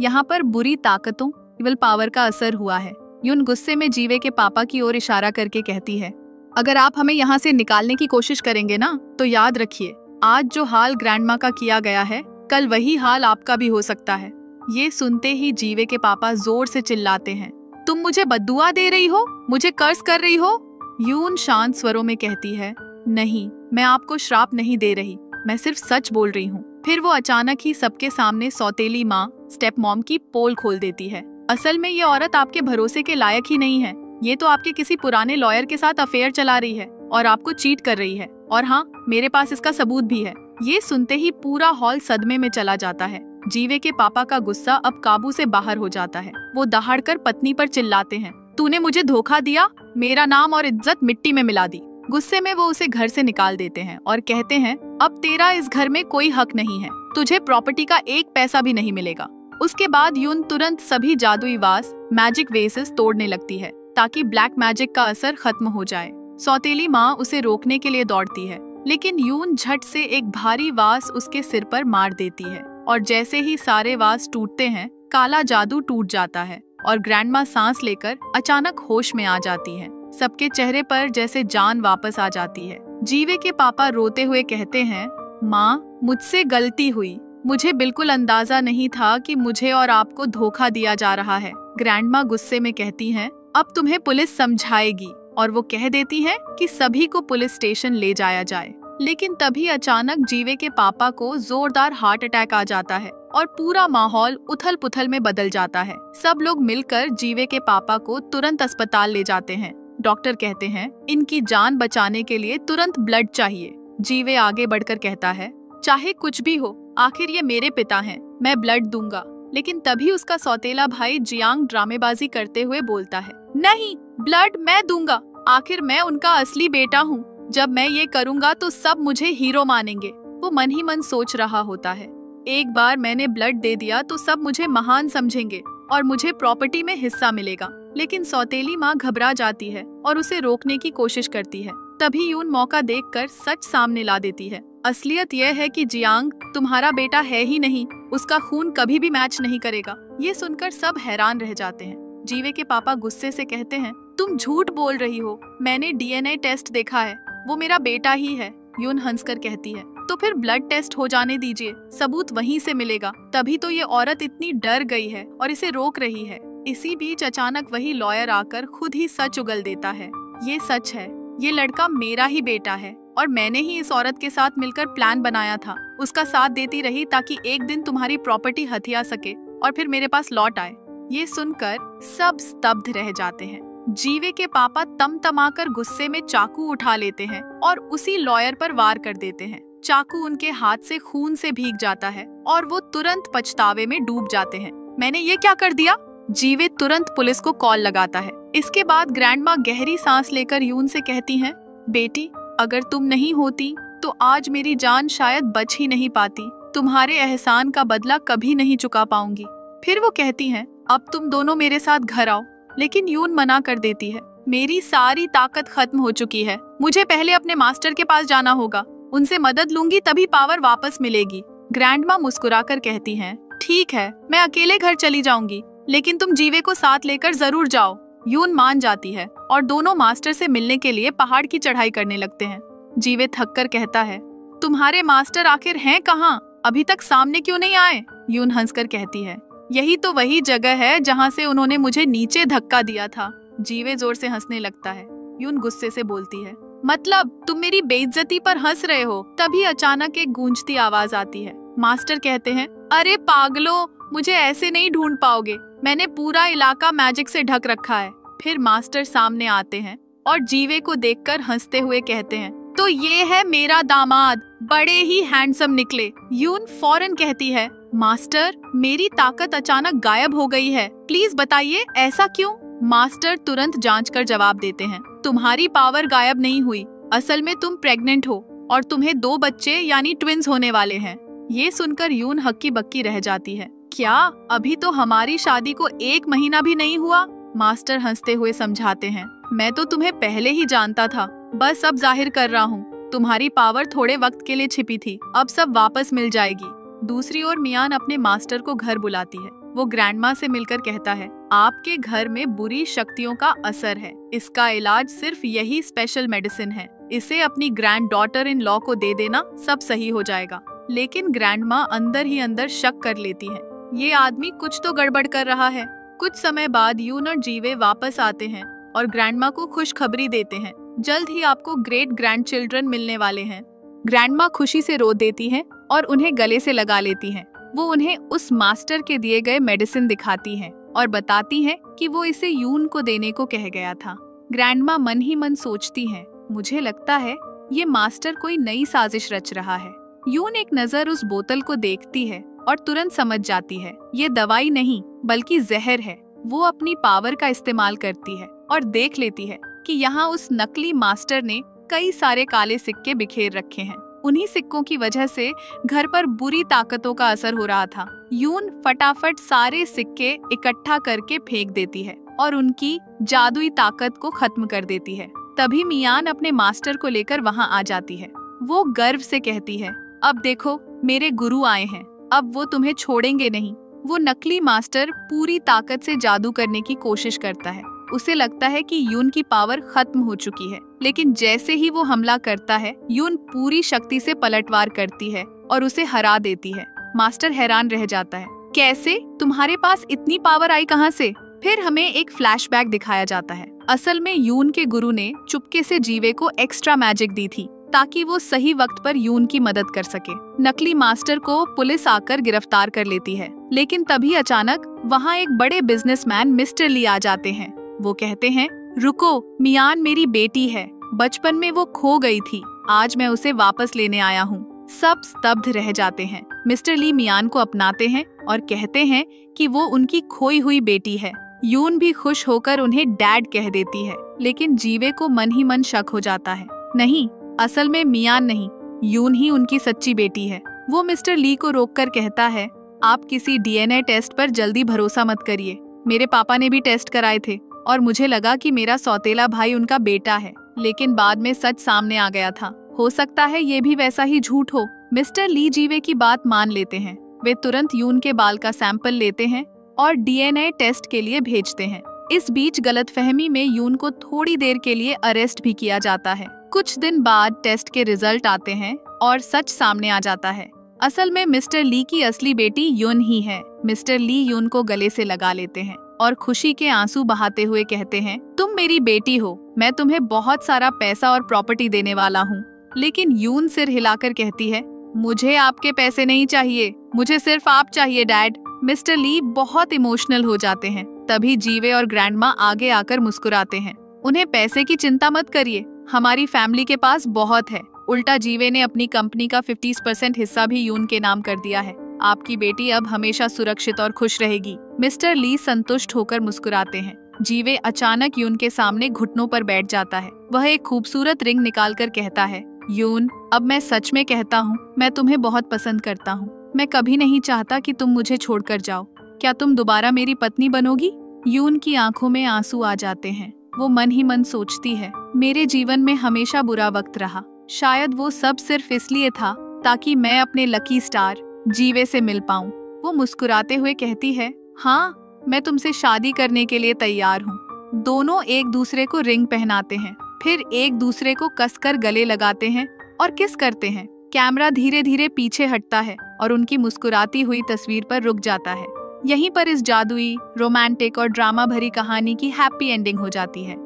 यहाँ पर बुरी ताकतों इविल पावर का असर हुआ है। यून गुस्से में जीवे के पापा की ओर इशारा करके कहती है, अगर आप हमें यहाँ से निकालने की कोशिश करेंगे ना, तो याद रखिए, आज जो हाल ग्रैंडमा का किया गया है, कल वही हाल आपका भी हो सकता है। ये सुनते ही जीवे के पापा जोर से चिल्लाते हैं, तुम मुझे बद्दुआ दे रही हो, मुझे कर्ज कर रही हो? यून शांत स्वरों में कहती है, नहीं, मैं आपको श्राप नहीं दे रही, मैं सिर्फ सच बोल रही हूँ। फिर वो अचानक ही सबके सामने सौतेली माँ स्टेप मॉम की पोल खोल देती है। असल में ये औरत आपके भरोसे के लायक ही नहीं है। ये तो आपके किसी पुराने लॉयर के साथ अफेयर चला रही है और आपको चीट कर रही है, और हाँ, मेरे पास इसका सबूत भी है। ये सुनते ही पूरा हॉल सदमे में चला जाता है। जीवे के पापा का गुस्सा अब काबू से बाहर हो जाता है। वो दहाड़कर पत्नी पर चिल्लाते हैं, तूने मुझे धोखा दिया, मेरा नाम और इज्जत मिट्टी में मिला दी। गुस्से में वो उसे घर से निकाल देते हैं और कहते हैं, अब तेरा इस घर में कोई हक नहीं है, तुझे प्रॉपर्टी का एक पैसा भी नहीं मिलेगा। उसके बाद यून तुरंत सभी जादुई वास मैजिक वेसेस तोड़ने लगती है ताकि ब्लैक मैजिक का असर खत्म हो जाए। सौतेली माँ उसे रोकने के लिए दौड़ती है, लेकिन यून झट से एक भारी वास उसके सिर पर मार देती है और जैसे ही सारे वास टूटते हैं, काला जादू टूट जाता है और ग्रैंडमा सांस लेकर अचानक होश में आ जाती है। सबके चेहरे पर जैसे जान वापस आ जाती है। जीवे के पापा रोते हुए कहते हैं, माँ, मुझसे गलती हुई, मुझे बिल्कुल अंदाजा नहीं था कि मुझे और आपको धोखा दिया जा रहा है। ग्रैंडमा गुस्से में कहती हैं, अब तुम्हें पुलिस समझाएगी, और वो कह देती हैं कि सभी को पुलिस स्टेशन ले जाया जाए। लेकिन तभी अचानक जीवे के पापा को जोरदार हार्ट अटैक आ जाता है और पूरा माहौल उथल पुथल में बदल जाता है। सब लोग मिलकर जीवे के पापा को तुरंत अस्पताल ले जाते हैं। डॉक्टर कहते हैं, इनकी जान बचाने के लिए तुरंत ब्लड चाहिए। जीवे आगे बढ़कर कहता है, चाहे कुछ भी हो, आखिर ये मेरे पिता हैं, मैं ब्लड दूंगा। लेकिन तभी उसका सौतेला भाई जियांग ड्रामेबाजी करते हुए बोलता है, नहीं, ब्लड मैं दूंगा, आखिर मैं उनका असली बेटा हूँ। जब मैं ये करूँगा तो सब मुझे हीरो मानेंगे। वो मन ही मन सोच रहा होता है, एक बार मैंने ब्लड दे दिया तो सब मुझे महान समझेंगे और मुझे प्रॉपर्टी में हिस्सा मिलेगा। लेकिन सौतेली माँ घबरा जाती है और उसे रोकने की कोशिश करती है। तभी यून मौका देखकर सच सामने ला देती है। असलियत यह है कि जियांग तुम्हारा बेटा है ही नहीं, उसका खून कभी भी मैच नहीं करेगा। ये सुनकर सब हैरान रह जाते हैं। जीवे के पापा गुस्से से कहते हैं, तुम झूठ बोल रही हो, मैंने डीएनए टेस्ट देखा है, वो मेरा बेटा ही है। यून हंसकर कहती है, तो फिर ब्लड टेस्ट हो जाने दीजिए, सबूत वहीं से मिलेगा। तभी तो ये औरत इतनी डर गई है और इसे रोक रही है। इसी बीच अचानक वही लॉयर आकर खुद ही सच उगल देता है, ये सच है, ये लड़का मेरा ही बेटा है। और मैंने ही इस औरत के साथ मिलकर प्लान बनाया था। उसका साथ देती रही ताकि एक दिन तुम्हारी प्रॉपर्टी हथिया सके और फिर मेरे पास लौट आए। ये सुनकर सब स्तब्ध रह जाते हैं। जीवे के पापा तमतमाकर गुस्से में चाकू उठा लेते हैं और उसी लॉयर पर वार कर देते हैं। चाकू उनके हाथ से खून से भीग जाता है और वो तुरंत पछतावे में डूब जाते हैं। मैंने ये क्या कर दिया? जीवे तुरंत पुलिस को कॉल लगाता है। इसके बाद ग्रैंडमा गहरी सांस लेकर यून से कहती हैं, बेटी, अगर तुम नहीं होती तो आज मेरी जान शायद बच ही नहीं पाती। तुम्हारे एहसान का बदला कभी नहीं चुका पाऊंगी। फिर वो कहती हैं, अब तुम दोनों मेरे साथ घर आओ। लेकिन यून मना कर देती है। मेरी सारी ताकत खत्म हो चुकी है। मुझे पहले अपने मास्टर के पास जाना होगा। उनसे मदद लूंगी तभी पावर वापस मिलेगी। ग्रैंडमा मुस्कुराकर कहती हैं, ठीक है, मैं अकेले घर चली जाऊंगी, लेकिन तुम जीवे को साथ लेकर जरूर जाओ। यून मान जाती है और दोनों मास्टर से मिलने के लिए पहाड़ की चढ़ाई करने लगते हैं। जीवे थककर कहता है, तुम्हारे मास्टर आखिर हैं कहाँ? अभी तक सामने क्यों नहीं आए? यून हंसकर कहती है, यही तो वही जगह है जहाँ से उन्होंने मुझे नीचे धक्का दिया था। जीवे जोर से हंसने लगता है। यून गुस्से से बोलती है, मतलब तुम मेरी बेइज्जती पर हंस रहे हो? तभी अचानक एक गूंजती आवाज आती है। मास्टर कहते हैं, अरे पागलों, मुझे ऐसे नहीं ढूंढ पाओगे। मैंने पूरा इलाका मैजिक से ढक रखा है। फिर मास्टर सामने आते हैं और जीवे को देखकर हंसते हुए कहते हैं, तो ये है मेरा दामाद, बड़े ही हैंडसम निकले। यून फौरन कहती है, मास्टर, मेरी ताकत अचानक गायब हो गई है, प्लीज बताइए ऐसा क्यों? मास्टर तुरंत जांच कर जवाब देते हैं, तुम्हारी पावर गायब नहीं हुई। असल में तुम प्रेग्नेंट हो और तुम्हें 2 बच्चे यानी ट्विंस होने वाले हैं। ये सुनकर यून हक्की बक्की रह जाती है। क्या? अभी तो हमारी शादी को 1 महीना भी नहीं हुआ। मास्टर हंसते हुए समझाते हैं, मैं तो तुम्हें पहले ही जानता था, बस अब जाहिर कर रहा हूँ। तुम्हारी पावर थोड़े वक्त के लिए छिपी थी, अब सब वापस मिल जाएगी। दूसरी ओर मियान अपने मास्टर को घर बुलाती है। वो ग्रैंडमा से मिलकर कहता है, आपके घर में बुरी शक्तियों का असर है। इसका इलाज सिर्फ यही स्पेशल मेडिसिन है। इसे अपनी ग्रैंड डॉटर इन लॉ को दे देना, सब सही हो जाएगा। लेकिन ग्रैंडमा अंदर ही अंदर शक कर लेती है, ये आदमी कुछ तो गड़बड़ कर रहा है। कुछ समय बाद यून और जीवे वापस आते हैं और ग्रैंडमा को खुशखबरी देते हैं, जल्द ही आपको ग्रेट ग्रैंड चिल्ड्रन मिलने वाले हैं। ग्रैंडमा खुशी से रो देती हैं और उन्हें गले से लगा लेती हैं। वो उन्हें उस मास्टर के दिए गए मेडिसिन दिखाती हैं और बताती हैं कि वो इसे यून को देने को कह गया था। ग्रैंडमा मन ही मन सोचती हैं, मुझे लगता है ये मास्टर कोई नई साजिश रच रहा है। यून एक नजर उस बोतल को देखती है और तुरंत समझ जाती है ये दवाई नहीं बल्कि जहर है। वो अपनी पावर का इस्तेमाल करती है और देख लेती है कि यहाँ उस नकली मास्टर ने कई सारे काले सिक्के बिखेर रखे हैं। उन्हीं सिक्कों की वजह से घर पर बुरी ताकतों का असर हो रहा था। यून फटाफट सारे सिक्के इकट्ठा करके फेंक देती है और उनकी जादुई ताकत को खत्म कर देती है। तभी मियान अपने मास्टर को लेकर वहाँ आ जाती है। वो गर्व से कहती है, अब देखो मेरे गुरु आए हैं, अब वो तुम्हें छोड़ेंगे नहीं। वो नकली मास्टर पूरी ताकत से जादू करने की कोशिश करता है। उसे लगता है कि यून की पावर खत्म हो चुकी है, लेकिन जैसे ही वो हमला करता है, यून पूरी शक्ति से पलटवार करती है और उसे हरा देती है। मास्टर हैरान रह जाता है, कैसे? तुम्हारे पास इतनी पावर आई कहाँ से? फिर हमें एक फ्लैशबैक दिखाया जाता है। असल में यून के गुरु ने चुपके से जीवे को एक्स्ट्रा मैजिक दी थी ताकि वो सही वक्त पर यून की मदद कर सके। नकली मास्टर को पुलिस आकर गिरफ्तार कर लेती है, लेकिन तभी अचानक वहाँ एक बड़े बिजनेसमैन मिस्टर ली आ जाते हैं। वो कहते हैं, रुको, मियान मेरी बेटी है, बचपन में वो खो गई थी, आज मैं उसे वापस लेने आया हूँ। सब स्तब्ध रह जाते हैं। मिस्टर ली मियान को अपनाते हैं और कहते हैं कि वो उनकी खोई हुई बेटी है। यून भी खुश होकर उन्हें डैड कह देती है, लेकिन जीवे को मन ही मन शक हो जाता है, नहीं, असल में मियान नहीं, यून ही उनकी सच्ची बेटी है। वो मिस्टर ली को रोककर कहता है, आप किसी डीएनए टेस्ट पर जल्दी भरोसा मत करिए। मेरे पापा ने भी टेस्ट कराए थे और मुझे लगा कि मेरा सौतेला भाई उनका बेटा है, लेकिन बाद में सच सामने आ गया था। हो सकता है ये भी वैसा ही झूठ हो। मिस्टर ली जीवे की बात मान लेते हैं। वे तुरंत यून के बाल का सैंपल लेते हैं और डीएनए टेस्ट के लिए भेजते हैं। इस बीच गलतफहमी में यून को थोड़ी देर के लिए अरेस्ट भी किया जाता है। कुछ दिन बाद टेस्ट के रिजल्ट आते हैं और सच सामने आ जाता है। असल में मिस्टर ली की असली बेटी यून ही है। मिस्टर ली यून को गले से लगा लेते हैं और खुशी के आंसू बहाते हुए कहते हैं, तुम मेरी बेटी हो, मैं तुम्हें बहुत सारा पैसा और प्रॉपर्टी देने वाला हूँ। लेकिन यून सिर हिलाकर कहती है, मुझे आपके पैसे नहीं चाहिए, मुझे सिर्फ आप चाहिए डैड। मिस्टर ली बहुत इमोशनल हो जाते हैं। तभी जीवे और ग्रैंडमा आगे आकर मुस्कुराते हैं। उन्हें पैसे की चिंता मत करिए, हमारी फैमिली के पास बहुत है। उल्टा जीवे ने अपनी कंपनी का 50% हिस्सा भी यून के नाम कर दिया है। आपकी बेटी अब हमेशा सुरक्षित और खुश रहेगी। मिस्टर ली संतुष्ट होकर मुस्कुराते हैं। जीवे अचानक यून के सामने घुटनों पर बैठ जाता है। वह एक खूबसूरत रिंग निकालकर कहता है, यून, अब मैं सच में कहता हूँ, मैं तुम्हें बहुत पसंद करता हूँ। मैं कभी नहीं चाहता कि तुम मुझे छोड़कर जाओ। क्या तुम दोबारा मेरी पत्नी बनोगी? यून की आंखों में आंसू आ जाते हैं। वो मन ही मन सोचती है, मेरे जीवन में हमेशा बुरा वक्त रहा। शायद वो सब सिर्फ इसलिए था ताकि मैं अपने लकी स्टार जीवे से मिल पाऊं। वो मुस्कुराते हुए कहती है, हाँ, मैं तुमसे शादी करने के लिए तैयार हूँ। दोनों एक दूसरे को रिंग पहनाते हैं, फिर एक दूसरे को कसकर गले लगाते हैं और किस करते हैं। कैमरा धीरे धीरे पीछे हटता है और उनकी मुस्कुराती हुई तस्वीर पर रुक जाता है। यहीं पर इस जादुई, रोमांटिक और ड्रामा भरी कहानी की हैप्पी एंडिंग हो जाती है।